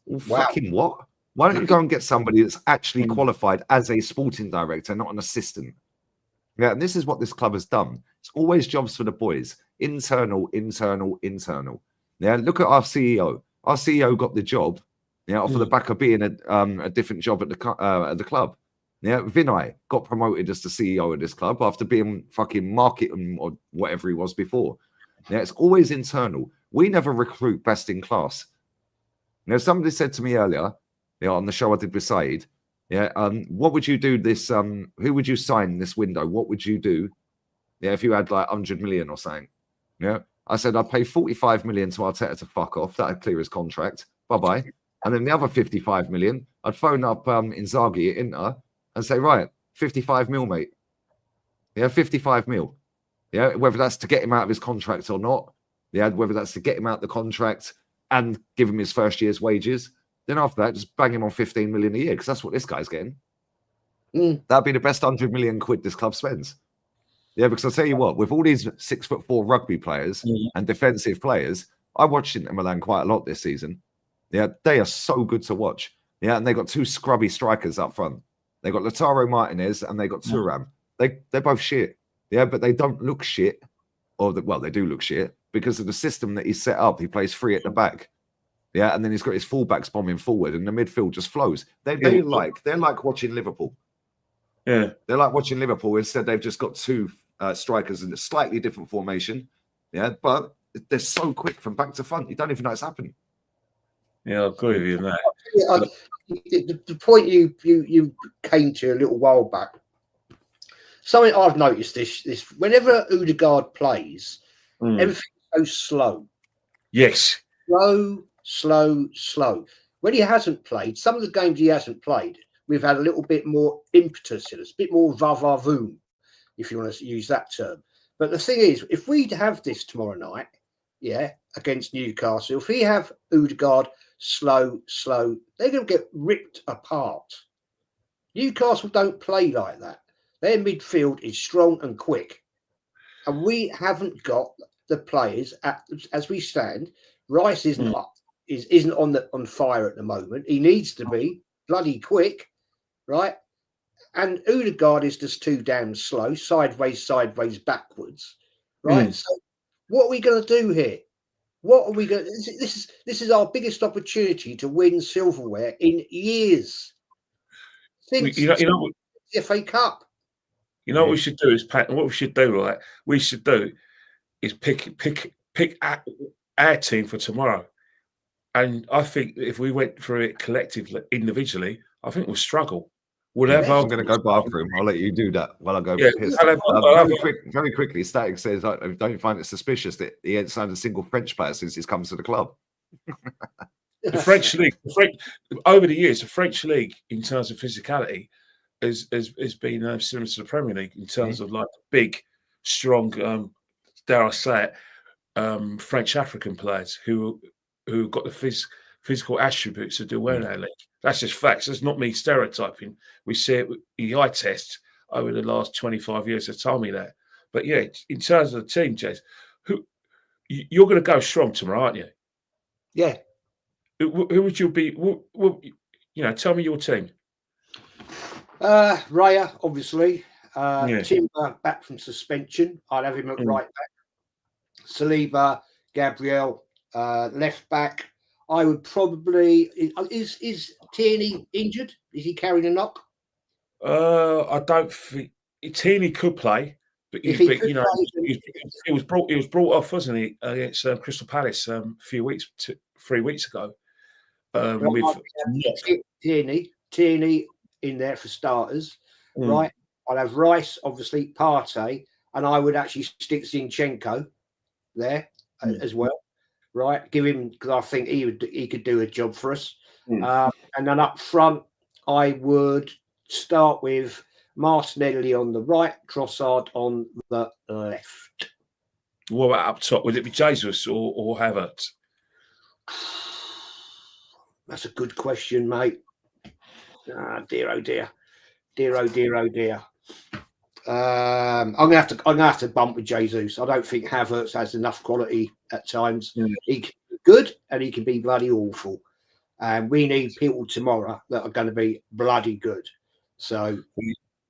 Well, fucking what? Why don't you go and get somebody that's actually qualified as a sporting director, not an assistant? Yeah, and this is what this club has done. It's always jobs for the boys. Internal. Yeah, look at our CEO. Our CEO got the job, off of the back of being a different job at the club. Yeah, Vinay got promoted as the CEO of this club after being fucking marketing or whatever he was before. Yeah, it's always internal. We never recruit best in class. Somebody said to me earlier, on the show I did with Said, what would you do this? Who would you sign this window? What would you do? Yeah, if you had like 100 million or something. Yeah, I said I'd pay 45 million to Arteta to fuck off. That'd clear his contract. Bye bye. And then the other 55 million, I'd phone up Inzaghi at Inter and say, right, 55 mil, mate. Yeah, 55 mil. Yeah, whether that's to get him out of his contract or not. Yeah, whether that's to get him out the contract and give him his first year's wages. Then after that, just bang him on 15 million a year because that's what this guy's getting. That'd be the best 100 million quid this club spends. Yeah, because I'll tell you what, with all these 6'4" rugby players and defensive players, I watched Inter Milan quite a lot this season. Yeah, they are so good to watch. Yeah, and they got two scrubby strikers up front. They got Lautaro Martinez and they got Thuram. They're both shit. Yeah, but they don't look shit. They do look shit because of the system that he's set up. He plays free at the back. Yeah, and then he's got his fullbacks bombing forward and the midfield just flows. They're like watching Liverpool. Yeah. They're like watching Liverpool. Instead, they've just got two strikers in a slightly different formation. Yeah, but they're so quick from back to front. You don't even know it's happening. Yeah, I agree with you on that. The point you came to a little while back, something I've noticed this whenever Odegaard plays, everything's so slow. Yes. Slow. When he hasn't played, some of the games he hasn't played, we've had a little bit more impetus in us, a bit more va-va-voom, if you want to use that term. But the thing is, if we have this tomorrow night, against Newcastle, if we have Odegaard slow, they're going to get ripped apart. Newcastle don't play like that. Their midfield is strong and quick. And we haven't got the players as we stand. Rice isn't on fire at the moment. He needs to be bloody quick, right? And Odegaard is just too damn slow, sideways, backwards, right? So what are we going to do here? What are we going? This is our biggest opportunity to win silverware in years. Since the FA Cup. You know what we should do is what we should do, right? We should do is pick our team for tomorrow. And I think if we went through it collectively, individually, I think we'll struggle. We'll Yeah, have I'm going to go bathroom. I'll let you do that while I go Yeah, piss. Very quickly, Static says, don't you find it suspicious that he ain't signed a single French player since he's come to the club? the French league, over the years, the French league, in terms of physicality, has been similar to the Premier League in terms of like big, strong, dare I say it, French African players who got the physical attributes to do well in our league. That's just facts. That's not me stereotyping. We see it with the eye tests over the last 25 years have told me that. But yeah, in terms of the team, Jez, you're going to go strong tomorrow, aren't you? Yeah. Who would you be? Tell me your team. Raya, obviously. Timber back from suspension. I'd have him at right back. Saliba, Gabriel, left back. I would probably is Tierney injured? Is he carrying a knock? I don't think Tierney could play, but he was brought off, wasn't he, against Crystal Palace 3 weeks ago. Tierney in there for starters, right? I'd have Rice, obviously, Partey, and I would actually stick Zinchenko there as well, right? Give him, because I think he could do a job for us. And then up front, I would start with Martinelli on the right, Trossard on the left. What about up top? Would it be Jesus or Havertz? That's a good question, mate. Dear, oh dear. Dear, oh dear, oh dear. I'm gonna have to bump with Jesus. I don't think Havertz has enough quality at times. He can be good and he can be bloody awful. And we need people tomorrow that are going to be bloody good. So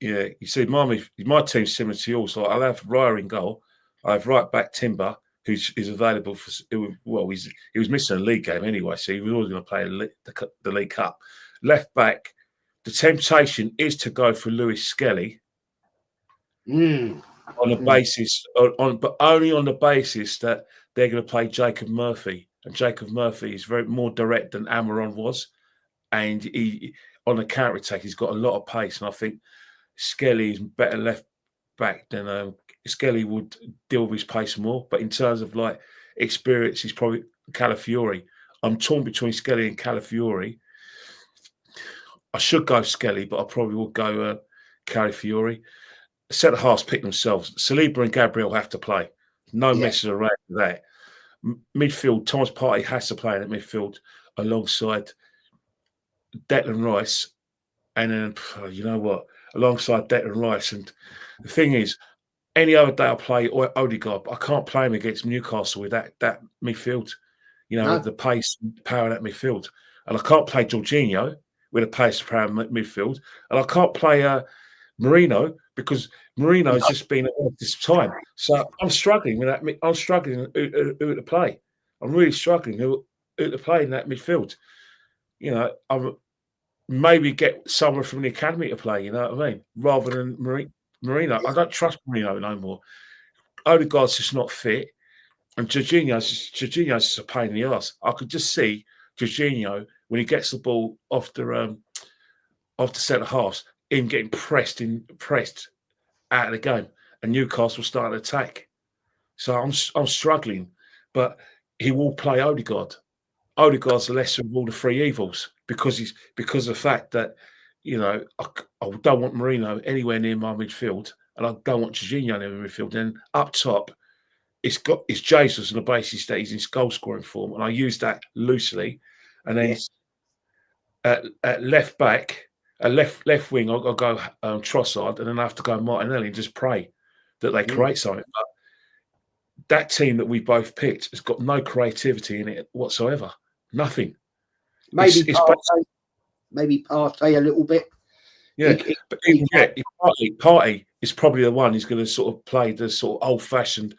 yeah, you see, my team's similar to yours. So I'll have Raya in goal. I have right back Timber, who is available for. Well, he was missing a league game anyway, so he was always going to play the League Cup. Left back, the temptation is to go for Lewis Skelly. On the basis, but only on the basis that they're going to play Jacob Murphy, and Jacob Murphy is very more direct than Amaron was, and he on the counter attack he's got a lot of pace, and I think Skelly is better left back than Skelly would deal with his pace more. But in terms of like experience, he's probably Calafiori. I'm torn between Skelly and Calafiori. I should go Skelly, but I probably will go Calafiori. Centre halves pick themselves. Saliba and Gabriel have to play. No messes around with that. Midfield, Thomas Partey has to play in at midfield alongside Declan Rice. And then, you know what, alongside Declan Rice. And the thing is, any other day I'll play Odegaard, but I can't play him against Newcastle with that midfield, with the pace and power of that midfield. And I can't play Jorginho with the pace and power of midfield. And I can't play Marino because Marino's just been at this time. So I'm struggling with that. I'm struggling who to play. I'm really struggling who to play in that midfield. I'm maybe get someone from the academy to play, you know what I mean? Rather than Marino. I don't trust Marino no more. Odegaard's just not fit. And Jorginho's just a pain in the ass. I could just see Jorginho, when he gets the ball off the centre halves, him getting pressed out of the game, and Newcastle start an attack. So I'm struggling, but he will play Odegaard. Odegaard's the lesser of all the three evils because of the fact that I don't want Marino anywhere near my midfield, and I don't want Jorginho near my midfield. Then up top, it's Jesus on the basis that he's in goal scoring form, and I use that loosely. And then at left back. A left wing, I'll go Trossard, and then I have to go Martinelli and just pray that they create something. But that team that we both picked has got no creativity in it whatsoever. Nothing. Maybe Partey a little bit. Yeah, but even Partey is probably the one who's going to sort of play the sort of old-fashioned,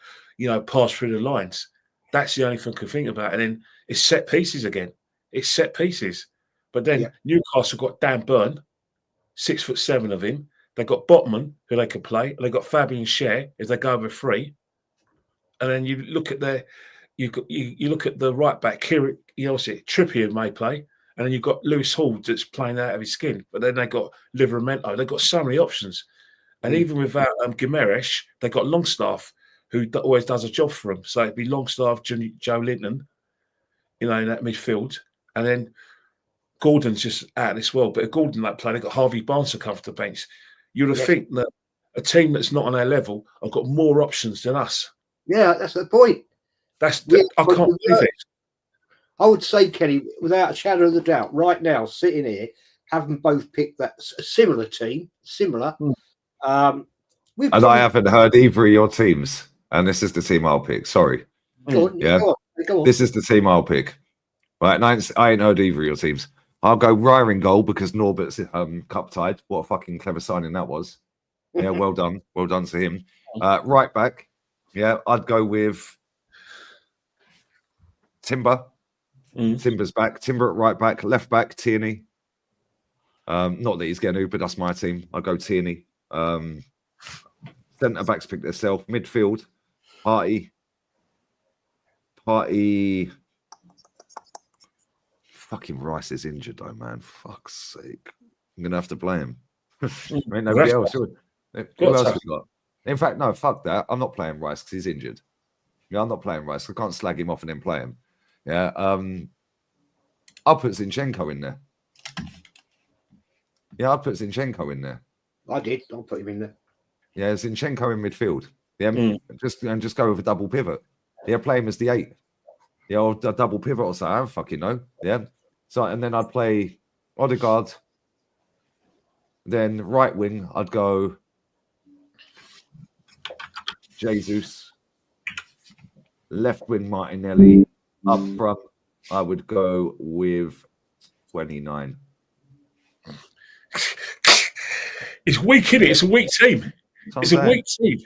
pass through the lines. That's the only thing I can think about. And then it's set pieces again. It's set pieces. But then Newcastle got Dan Burn, 6'7" of him. They got Botman, who they could play. They got Fabian Schär if they go over 3. And then you look at you look at the right back, Trippier may play, and then you've got Lewis Hall that's playing out of his skin. But then they got Livermento. They've got so many options, and even without Gimeresh, they got Longstaff, who always does a job for them. So it'd be Longstaff, Joe Linton, in that midfield, and then Gordon's just out of this world. But if Gordon that play, they've got Harvey Barnes to come off the bench. You'd have think that a team that's not on our level have got more options than us. Yeah, that's the point. I can't believe it. I would say, Kenny, without a shadow of a doubt, right now, sitting here, having both picked that similar team, and I haven't heard either of your teams, and this is the team I'll pick. Sorry. Go on. This is the team I'll pick. Right, I ain't heard either of your teams. I'll go Ryer in goal because Norbert's cup tied. What a fucking clever signing that was. Yeah, well done. Well done to him. Right back, I'd go with Timber. Timber's back. Timber at right back. Left back, Tierney. Not that he's getting Uber, that's my team. I'll go Tierney. Centre backs pick themselves. Midfield, Party. Fucking Rice is injured though, man. Fuck's sake. I'm gonna have to play him. Ain't nobody else. Who else we got? In fact, no, fuck that. I'm not playing Rice because he's injured. Yeah, I'm not playing Rice. I can't slag him off and then play him. Yeah. I'll put Zinchenko in there. Yeah, I'll put Zinchenko in there. I did. I'll put him in there. Yeah, Zinchenko in midfield. Yeah, just go with a double pivot. Yeah, play him as the 8. Yeah, or a double pivot or something. I don't fucking know. Yeah. So, and then I'd play Odegaard. Then right wing, I'd go Jesus. Left wing, Martinelli. Up front, I would go with 29. It's weak, isn't it? It's a weak team. It's a weak team.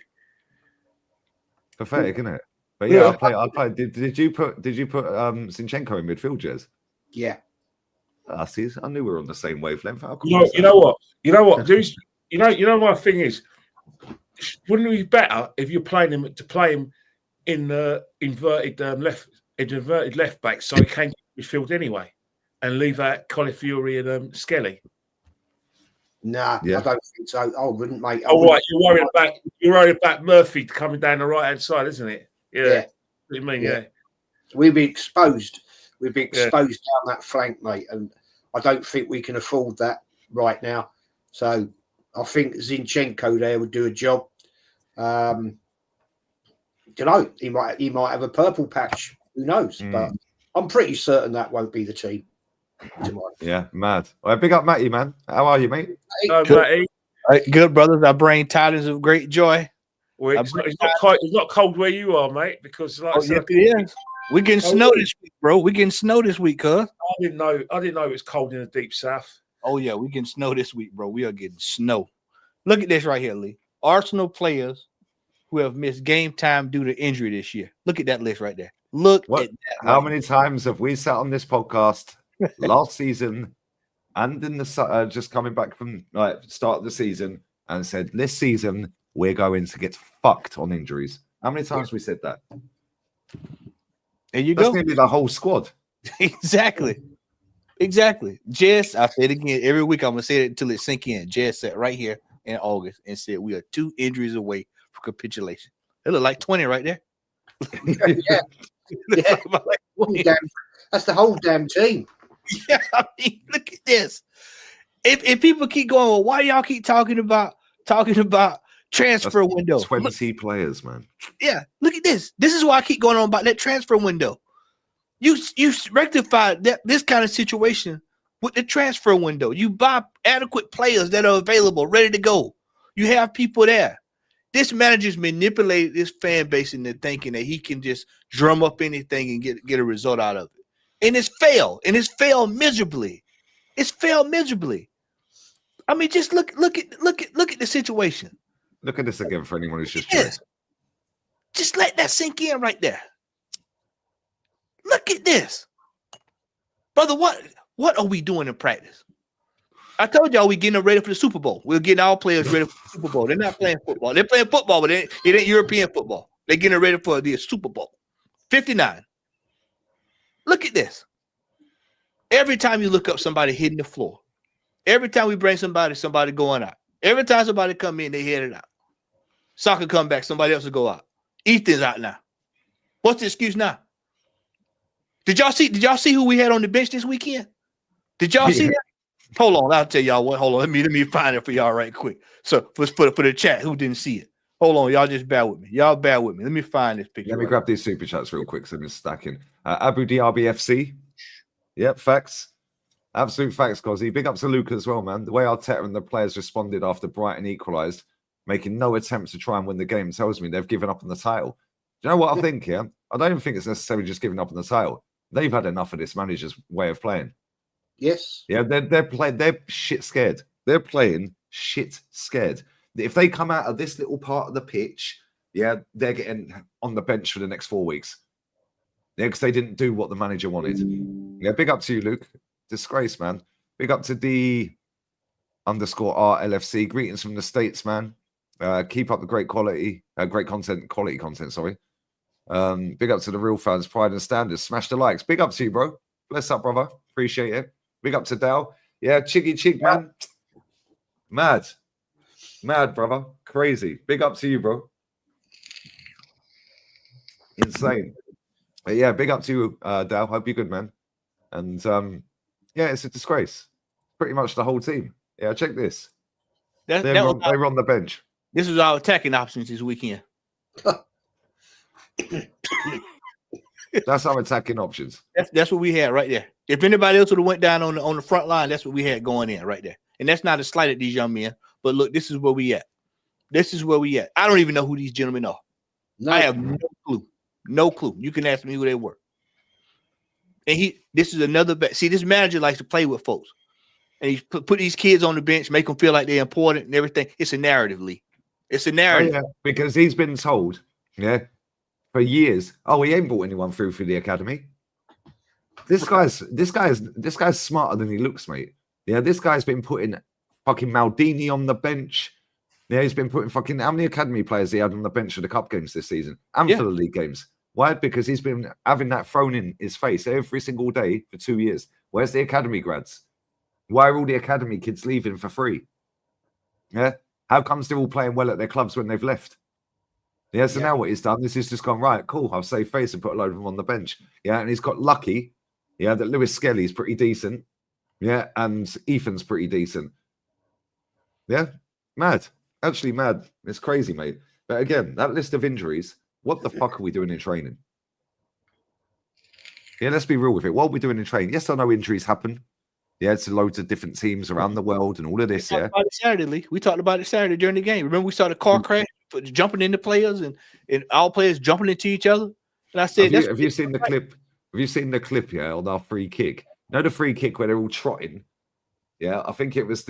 Pathetic, isn't it? But yeah, I'll play. Did you put Zinchenko in midfield, Jez? Yeah. See, I knew we were on the same wavelength. You know what, dude? You know my thing is, wouldn't it be better if you're playing him to play him in the inverted left back, so he came to midfield anyway, and leave out Colafiori and Skelly? Nah, I don't think so. I wouldn't, mate. Right, you're worried about Murphy coming down the right hand side, isn't it? Yeah. What do you mean? Yeah. We'd be exposed. We'd be exposed down that flank, mate, and I don't think we can afford that right now. So I think Zinchenko there would do a job. Don't know. He might have a purple patch. Who knows? But I'm pretty certain that won't be the team. Yeah, mad. All right, big up, Matty, man. How are you, mate? Matty. Good, brothers. I bring tidings of great joy. Well, it's not cold where you are, mate, because it is. We're getting snow this week, bro. We're getting snow this week, cuz. I didn't know it was cold in the deep south. Oh, yeah, we're getting snow this week, bro. We are getting snow. Look at this right here, Lee. Arsenal players who have missed game time due to injury this year. Look at that list right there. Look at that. How many times have we sat on this podcast last season and in the just coming back from start of the season and said this season we're going to get fucked on injuries? How many times we said that? There you That's go. going to be the whole squad. Exactly. Jess, I say it again every week. I'm gonna say it until it sink in. Jess sat right here in August and said we are 2 injuries away from capitulation. It look like 20 right there. Yeah. That's the whole damn team. Yeah, I mean, look at this. If people keep going, well, why do y'all keep talking about transfer window? 20 players, man. Yeah, look at this. This is why I keep going on about that transfer window. You rectified this kind of situation with the transfer window. You buy adequate players that are available, ready to go. You have people there. This manager's manipulated this fan base into thinking that he can just drum up anything and get a result out of it. And it's failed. And it's failed miserably. It's failed miserably. I mean, just look at the situation. Look at this again for anyone who's just joined. Just let that sink in right there. Look at this. Brother, what are we doing in practice? I told y'all we're getting ready for the Super Bowl. We're getting our players ready for the Super Bowl. They're not playing football. They're playing football, but it ain't European football. They're getting ready for the Super Bowl. 59. Look at this. Every time you look up, somebody hitting the floor. Every time we bring somebody going out. Every time somebody come in, they headed out. Soccer come back, somebody else will go out. Ethan's out now. What's the excuse now? Did y'all see who we had on the bench this weekend? Did y'all see that? Hold on, I'll tell y'all what. Hold on, let me find it for y'all right quick. So let's put it for the chat. Who didn't see it? Hold on, y'all just bear with me. Y'all bear with me. Let me find this picture. Let me grab these super chats real quick so I'm just stacking. Abu Dhabi FC. Yep, facts. Absolute facts, Cosy. Big up to Luke as well, man. The way Arteta and the players responded after Brighton equalised, making no attempts to try and win the game, tells me they've given up on the title. Do you know what I think here? I don't even think it's necessarily just giving up on the title. They've had enough of this manager's way of playing. Yes. Yeah, they're shit scared. They're playing shit scared. If they come out of this little part of the pitch, yeah, they're getting on the bench for the next 4 weeks. Yeah, because they didn't do what the manager wanted. Yeah, big up to you, Luke. Disgrace, man. Big up to D_RLFC. Greetings from the States, man. Keep up the great content, sorry. Big up to the real fans, pride and standards. Smash the likes. Big up to you, bro. Bless up, brother. Appreciate it. Big up to Dal. Yeah, Chiggy Chig, man. Mad, brother. Crazy. Big up to you, bro. Insane. But yeah, big up to you, Dal. Hope you're good, man. And yeah, it's a disgrace. Pretty much the whole team. Yeah, check this. They were on the bench. This was our attacking options this weekend. That's our attacking options. That's what we had right there. If anybody else would have went down on the front line, that's what we had going in right there. And that's not a slight at these young men. But look, this is where we at. This is where we at. I don't even know who these gentlemen are. No. I have no clue. No clue. You can ask me who they were. And this is another bet. See, this manager likes to play with folks. And he's put these kids on the bench, make them feel like they're important and everything. It's a narrative, Lee. It's a narrative. Oh, yeah, because he's been told, yeah, for years, oh, he ain't brought anyone through the academy. This guy's smarter than he looks, mate. Yeah, this guy's been putting fucking Maldini on the bench. Yeah, he's been putting fucking how many academy players he had on the bench for the cup games this season and for the league games. Why? Because he's been having that thrown in his face every single day for 2 years. Where's the academy grads? Why are all the academy kids leaving for free? Yeah, how comes they're all playing well at their clubs when they've left? Yeah, so now what he's done, this has just gone, right, cool, I'll save face and put a load of them on the bench. Yeah, and he's got lucky, yeah, that Lewis Skelly's pretty decent. Yeah, and Ethan's pretty decent. Yeah, mad. Actually mad. It's crazy, mate. But again, that list of injuries, what the fuck are we doing in training? Yeah, let's be real with it. What are we doing in training? Yes, I know injuries happen. Yeah, it's loads of different teams around the world and all of this. Yeah, Saturday, Lee. We talked about it Saturday during the game. Remember, we saw the car crash, jumping into players and all players jumping into each other. And I said, have you seen the clip? Have you seen the clip? Yeah, on our free kick. You know the free kick where they're all trotting. Yeah, I think it was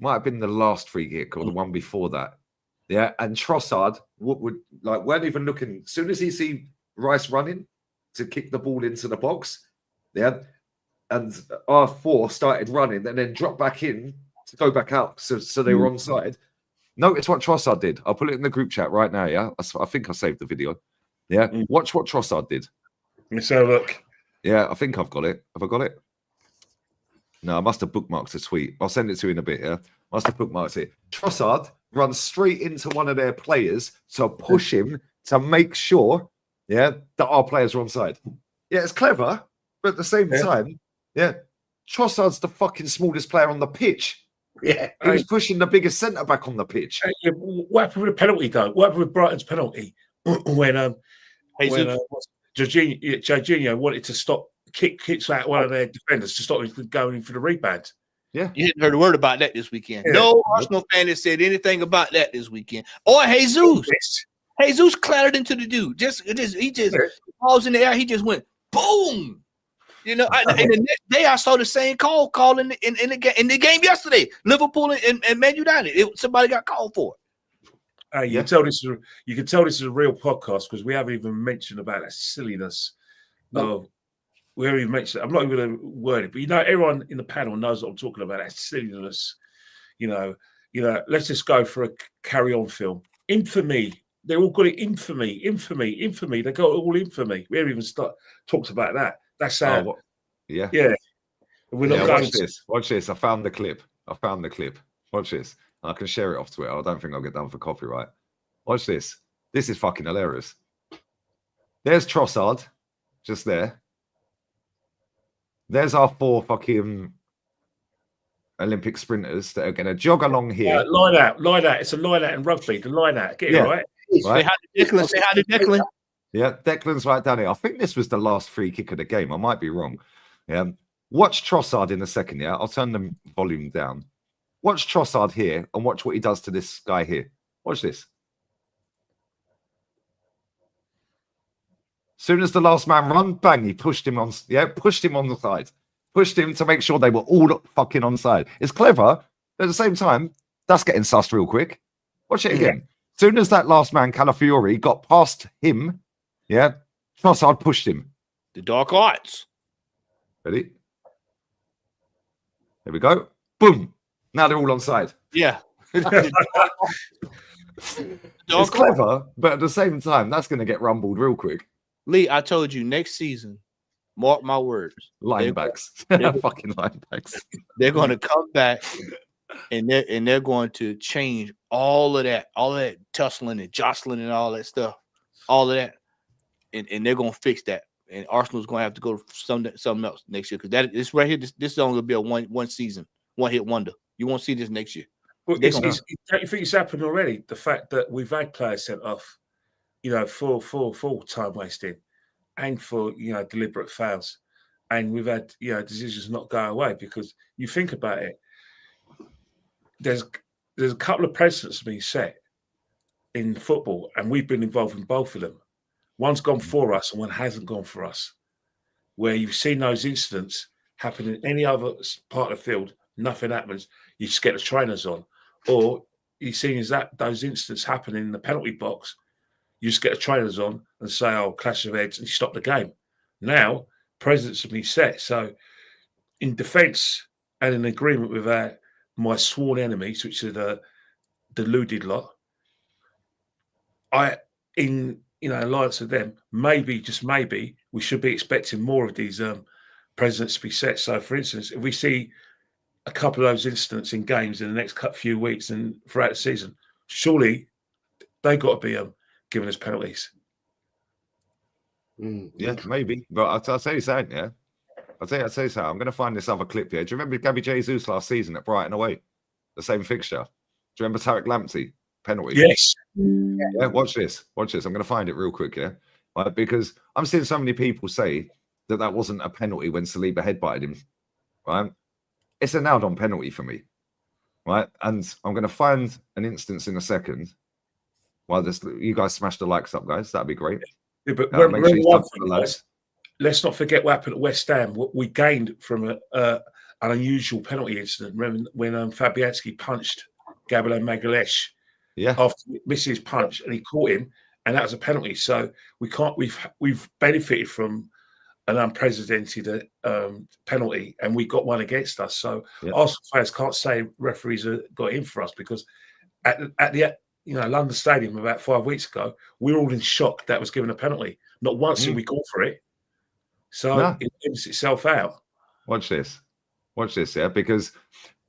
might have been the last free kick or the one before that. Yeah, and Trossard weren't even looking. As soon as he see Rice running to kick the ball into the box, yeah. And R4 started running and then dropped back in to go back out. So they were onside. Notice what Trossard did. I'll put it in the group chat right now, yeah? I think I saved the video. Yeah? Watch what Trossard did. Let's have a look. Yeah, I think I've got it. Have I got it? No, I must have bookmarked the tweet. I'll send it to you in a bit, yeah? Must have bookmarked it. Trossard runs straight into one of their players to push him to make sure, yeah, that our players are onside. Yeah, it's clever, but at the same time, yeah, Trossard's the fucking smallest player on the pitch. Yeah, he was pushing the biggest centre back on the pitch. What happened with the penalty, though? What happened with Brighton's penalty when Jorginho wanted to stop kicks out one of their defenders to stop him from going in for the rebound? Yeah, you hadn't heard a word about that this weekend. Yeah. No Arsenal fan has said anything about that this weekend. Or Jesus, Jesus clattered into the dude. He just balls in the air. He just went boom. You know, and the next day I saw the same call in the game yesterday. Liverpool and Man United. Somebody got called for it. You can tell this is a real podcast because we haven't even mentioned about that silliness. We haven't even mentioned it. I'm not even going to word it, but you know, everyone in the panel knows what I'm talking about. That silliness. You know. Let's just go for a carry-on film. Infamy, They all got it infamy. They got it all infamy. We haven't even talked about that. That's how. what? Yeah. Yeah. We're not going watch this. Watch this. I found the clip. Watch this. I can share it off Twitter. I don't think I'll get done for copyright. Watch this. This is fucking hilarious. There's Trossard, just there. There's our 4 fucking Olympic sprinters that are going to jog along here. Line out. It's a line out in rugby. The line out. Get it right. Say hi to Declan. Say hi to Declan. Yeah, Declan's right down here. I think this was the last free kick of the game. I might be wrong. Yeah. Watch Trossard in a second. Yeah, I'll turn the volume down. Watch Trossard here and watch what he does to this guy here. Watch this. Soon as the last man run, bang, he pushed him on. Yeah, pushed him on the side. Pushed him to make sure they were all fucking onside. It's clever. At the same time, that's getting sussed real quick. Watch it again. Soon as that last man, Calafiori, got past him, yeah, Trossard pushed him. The dark arts. Ready? There we go. Boom. Now they're all onside. Yeah. It's clever, but at the same time, that's going to get rumbled real quick. Lee, I told you next season, mark my words. Linebacks. Fucking linebacks. They're going to come back and they're going to change all of that tussling and jostling and all that stuff, all of that. And they're going to fix that. And Arsenal's going to have to go to something else next year because this right here, this is only going to be a one season, one hit wonder. You won't see this next year. Well, don't you think it's happened already? The fact that we've had players sent off, for time wasting and for, deliberate fouls. And we've had, decisions not go away because you think about it, there's a couple of precedents being set in football and we've been involved in both of them. One's gone for us and one hasn't gone for us. Where you've seen those incidents happen in any other part of the field, nothing happens. You just get the trainers on. Or you've seen those incidents happen in the penalty box. You just get the trainers on and say, "Oh, clash of heads," and you stop the game. Now, precedents have been set. So, in defence and in agreement with my sworn enemies, which are the deluded lot, in alliance with them, maybe, just maybe, we should be expecting more of these precedents to be set. So, for instance, if we see a couple of those incidents in games in the next few weeks and throughout the season, surely they got to be giving us penalties. Yeah, maybe. But I'll tell you something, yeah. I'll tell you something. I'm going to find this other clip here. Do you remember Gabby Jesus last season at Brighton away? The same fixture. Do you remember Tarek Lamptey? Penalty. Yes. Yeah, watch this. Watch this. I'm going to find it real quick, yeah? Right, because I'm seeing so many people say that wasn't a penalty when Saliba headbutted him, right? It's a nailed-on penalty for me, right? And I'm going to find an instance in a second. While you guys smash the likes up, guys. That'd be great. Yeah, but let's not forget what happened at West Ham. What we gained from an unusual penalty incident. Remember when Fabianski punched Gabriel Magalhaes? Yeah. After he missed his punch and he caught him, and that was a penalty. So we've benefited from an unprecedented penalty, and we got one against us. So Arsenal fans can't say referees got in for us because at the London Stadium about 5 weeks ago, we were all in shock that was given a penalty. Not once did we call for it. So it evens itself out. Watch this, yeah, because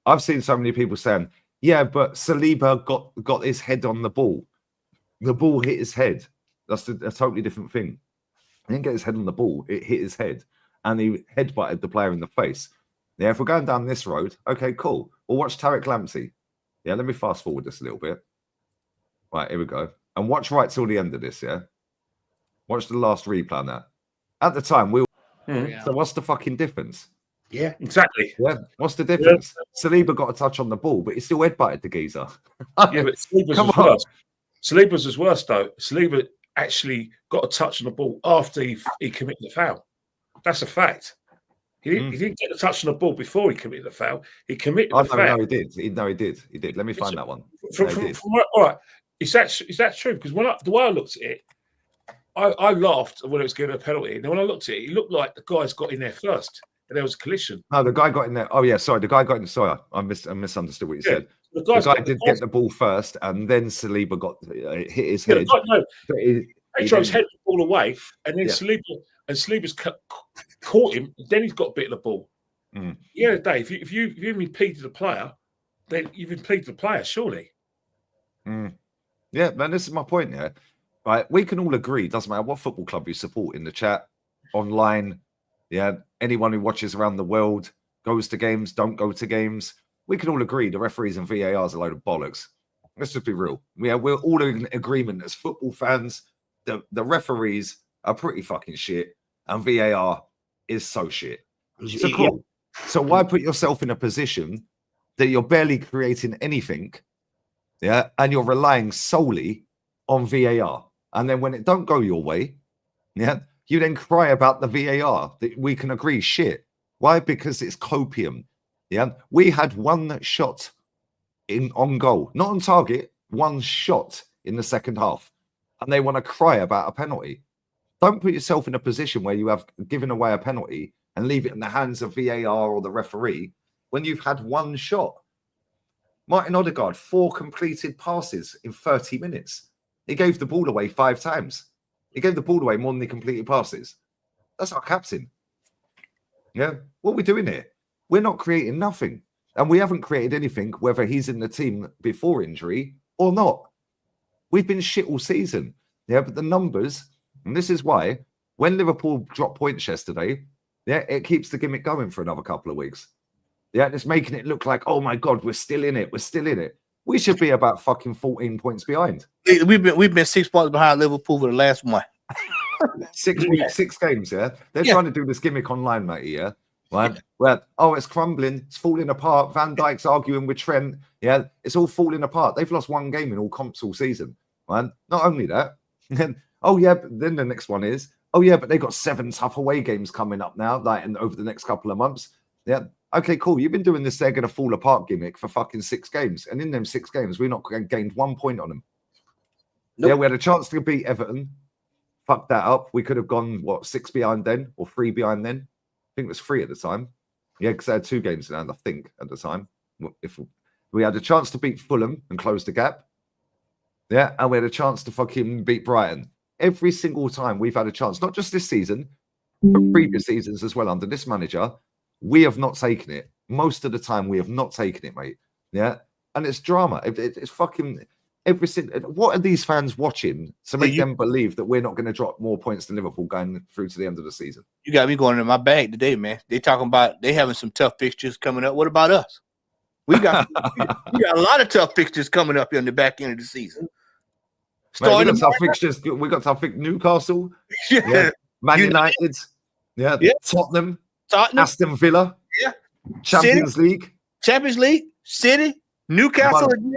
I've seen so many people saying, yeah, but Saliba got his head on the ball. The ball hit his head. That's a totally different thing. He didn't get his head on the ball. It hit his head. And he headbutted the player in the face. Yeah, if we're going down this road, okay, cool. We'll watch Tarek Lamptey. Yeah, let me fast forward this a little bit. Right, here we go. And watch right till the end of this, yeah? Watch the last replay on that. At the time, so what's the fucking difference? Yeah, exactly. Yeah, what's the difference? Yeah. Saliba got a touch on the ball, but he still headbutted the geezer. Yeah, but Saliba's was worse, though. Saliba actually got a touch on the ball after he committed the foul. That's a fact. He didn't get the touch on the ball before he committed the foul. He committed the foul. No, he did. He did. Let me find that one. All right. Is that true? Because the way I looked at it, I laughed when it was given a penalty. And when I looked at it, it looked like the guys got in there first. there was a collision. No, the guy got in there. Oh yeah, sorry, the guy got in. Sorry, I misunderstood what you said. The guy did get the ball first, and then Saliba got hit his head. He tried his head the ball away, and then Saliba's caught him. Then he's got a bit of the ball. Yeah, Dave. If you've impeded a player, then you've impeded the player, surely. Yeah, man, this is my point. Yeah, right. We can all agree. Doesn't matter what football club you support in the chat, online. Yeah, anyone who watches around the world, goes to games, don't go to games. We can all agree the referees and VARs are a load of bollocks. Let's just be real. Yeah, we're all in agreement as football fans. The referees are pretty fucking shit, and VAR is so shit. So cool. So why put yourself in a position that you're barely creating anything, yeah, and you're relying solely on VAR, and then when it don't go your way, yeah, you then cry about the VAR that we can agree shit. Why? Because it's copium. Yeah, we had one shot on goal, not on target, one shot in the second half, and they want to cry about a penalty. Don't put yourself in a position where you have given away a penalty and leave it in the hands of VAR or the referee when you've had one shot. Martin Odegaard, 4 completed passes in 30 minutes. He gave the ball away 5 times. He gave the ball away more than he completed passes. That's our captain. Yeah, what are we doing here? We're not creating nothing. And we haven't created anything, whether he's in the team before injury or not. We've been shit all season. Yeah, but the numbers, and this is why, when Liverpool dropped points yesterday, yeah, it keeps the gimmick going for another couple of weeks. Yeah, and it's making it look like, oh my God, we're still in it. We're still in it. We should be about fucking 14 points behind. We've been 6 points behind Liverpool for the last one. 6 weeks, 6 games, yeah? They're trying to do this gimmick online, matey, yeah? Right? Well, oh, it's crumbling, it's falling apart. Van Dijk's arguing with Trent. Yeah, it's all falling apart. They've lost 1 game in all comps all season. Right? Not only that, oh yeah, but then the next one is, oh yeah, but they've got 7 tough away games coming up now, like over the next couple of months. Yeah. Okay, cool. You've been doing this they're going to fall apart gimmick for fucking 6 games. And in them 6 games, we've not gained 1 point on them. Nope. Yeah, we had a chance to beat Everton. Fuck that up. We could have gone, 6 behind then or 3 behind then. I think it was 3 at the time. Yeah, because they had 2 games in hand, I think, at the time. If we had a chance to beat Fulham and close the gap. Yeah, and we had a chance to fucking beat Brighton. Every single time we've had a chance, not just this season, but previous seasons as well under this manager, we have not taken it. Most of the time, we have not taken it, mate. Yeah, and it's drama. It's fucking everything. What are these fans watching to make them believe that we're not going to drop more points than Liverpool going through to the end of the season? You got me going in my bag today, man. They talking about they having some tough fixtures coming up. What about us? We got a lot of tough fixtures coming up in the back end of the season. Mate, we got tough fixtures. We got tough Newcastle, Man United, Tottenham, Aston Villa, Champions League, City, Newcastle again,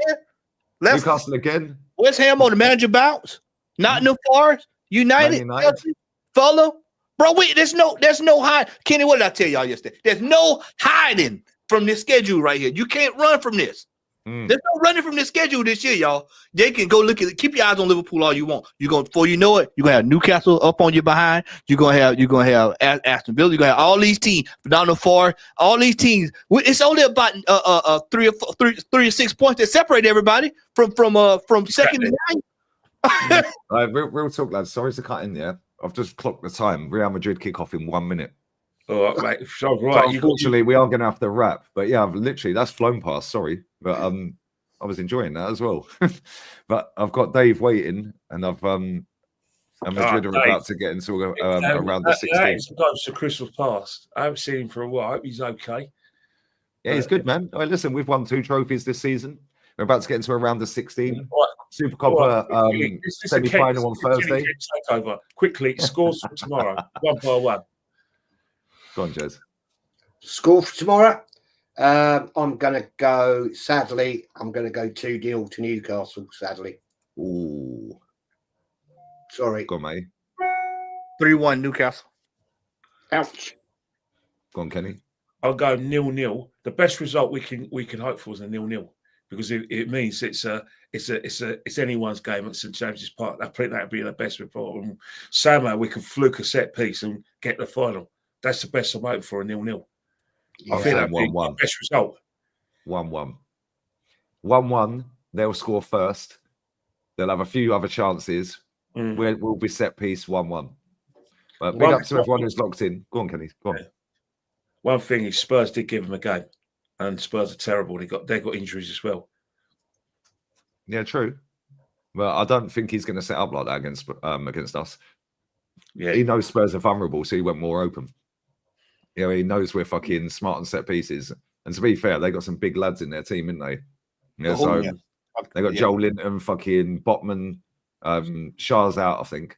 Newcastle again, West Ham on the manager bounce, Nottingham Forest, United, Chelsea, Fulham. Bro, there's no hide. Kenny, what did I tell y'all yesterday? There's no hiding from this schedule right here. You can't run from this. There's no running from this schedule this year, y'all. They can go look at it. Keep your eyes on Liverpool all you want. You're going before you know it, you're gonna have Newcastle up on your behind. You're gonna have Aston Villa. You're gonna have all these teams down the far. All these teams. It's only about 3 or 6 points that separate everybody from second to ninth. Real talk, lads. Sorry to cut in there. I've just clocked the time. Real Madrid kick off in 1 minute. All right, mate. So, right. So unfortunately, we are going to have to wrap. But yeah, that's flown past. Sorry, but I was enjoying that as well. But I've got Dave waiting, and Madrid are about to get into around the 16th. Sometimes the Christmas past. I haven't seen him for a while. I hope he's okay. Yeah, he's good, man. Listen, we've won 2 trophies this season. We're about to get into around the 16th. Right. Super Copper semi-final on Thursday. Takeover. Quickly, scores for tomorrow, 1-1. Go on, Jez. Score for tomorrow. I'm going to go, sadly, 2-0 to Newcastle, sadly. Ooh. Sorry. Go on, mate. 3-1 Newcastle. Ouch. Go on, Kenny. I'll go 0-0. The best result we can hope for is a 0-0 because it means it's anyone's game at St James's Park. I think that would be the best report. And somehow we can fluke a set piece and get the final. That's the best I'm hoping for, a 0-0. Yeah. I think that'd be 1-1. the best result. 1-1. 1-1. They'll score first. They'll have a few other chances. We'll be set piece 1-1. But big up to everyone who's locked in. Go on, Kenny. Go on. Yeah. One thing is Spurs did give them a game, and Spurs are terrible. They got injuries as well. Yeah, true. But I don't think he's going to set up like that against us. Yeah, He knows Spurs are vulnerable, so he went more open. You know, he knows we're fucking smart on set pieces. And to be fair, they got some big lads in their team, didn't they? Yeah, so they got Joel Linton, fucking Botman, Shah's out, I think.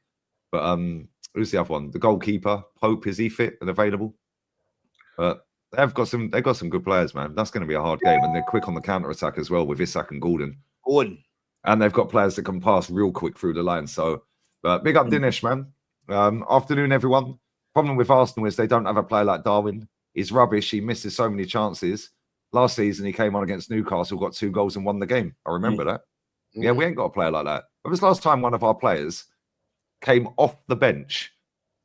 But who's the other one? The goalkeeper, Pope, is he fit and available? But they've got some good players, man. That's going to be a hard game, and they're quick on the counter attack as well with Isak and Gordon. And they've got players that can pass real quick through the line. So, big up Dinesh, man. Afternoon, everyone. Problem with Arsenal is they don't have a player like Darwin. He's rubbish. He misses so many chances. Last season, he came on against Newcastle, got 2 goals and won the game. I remember that. Yeah, we ain't got a player like that. When was the last time one of our players came off the bench,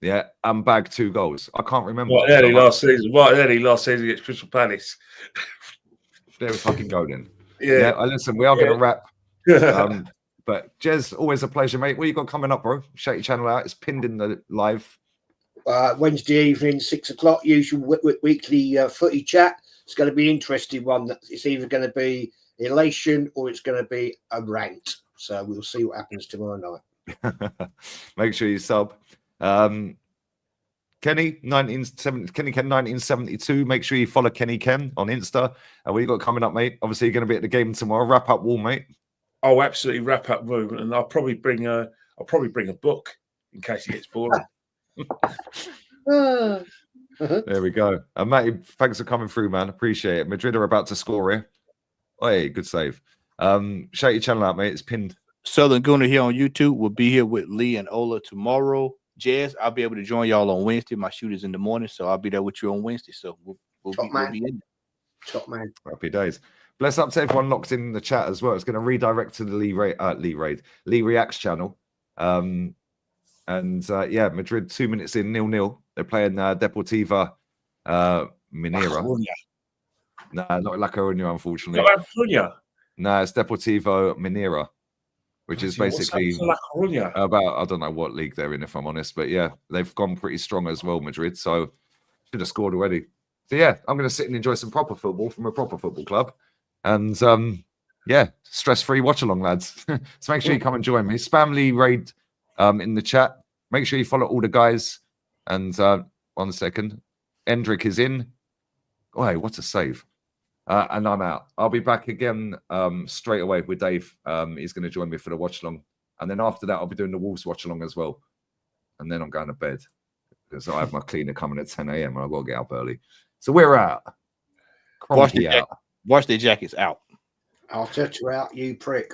and bagged 2 goals? I can't remember. Right early last season against Crystal Palace. There we fucking go then. Yeah. Listen, we are going to wrap. But Jez, always a pleasure, mate. What you got coming up, bro? Shout your channel out. It's pinned in the live. Wednesday evening, 6 o'clock, usual weekly footy chat. It's going to be an interesting one. It's either going to be elation or it's going to be a rant. So we'll see what happens tomorrow night. Make sure you sub. Kenny Ken 1972. Make sure you follow Kenny Ken on Insta. What you got coming up, mate? Obviously, you're going to be at the game tomorrow. Wrap up wall, mate. Oh, absolutely wrap up room, and I'll probably bring a book in case it gets boring. There we go. And Matty, thanks for coming through, man. Appreciate it. Madrid are about to score here. Oh, hey, good save. Shout your channel out, mate. It's pinned. Southern Gooner here on YouTube. We'll be here with Lee and Ola tomorrow. Jazz, I'll be able to join y'all on Wednesday. My shoot is in the morning, so I'll be there with you on Wednesday. So we'll be in. Top man. Happy days. Bless up to everyone locked in the chat as well. It's going to redirect to the Lee Reacts channel. Madrid 2 minutes in 0-0. They're playing Deportiva Minera. No, not La Coruña, unfortunately. La Coruña? No, it's Deportivo Minera, which is basically about, I don't know what league they're in, if I'm honest. But yeah, they've gone pretty strong as well, Madrid. So should have scored already. So yeah, I'm going to sit and enjoy some proper football from a proper football club. And stress-free watch-along, lads. So make sure you come and join me. Spam Lee Raid in the chat. Make sure you follow all the guys. And 1 second. Endrick is in. Oh, hey, what a save. And I'm out. I'll be back again straight away with Dave. He's going to join me for the watch-along. And then after that, I'll be doing the Wolves watch-along as well. And then I'm going to bed. Because I have my cleaner coming at 10 a.m. and I've got to get up early. So we're out. Cronky out. Wash their jackets out. Arteta out, you prick.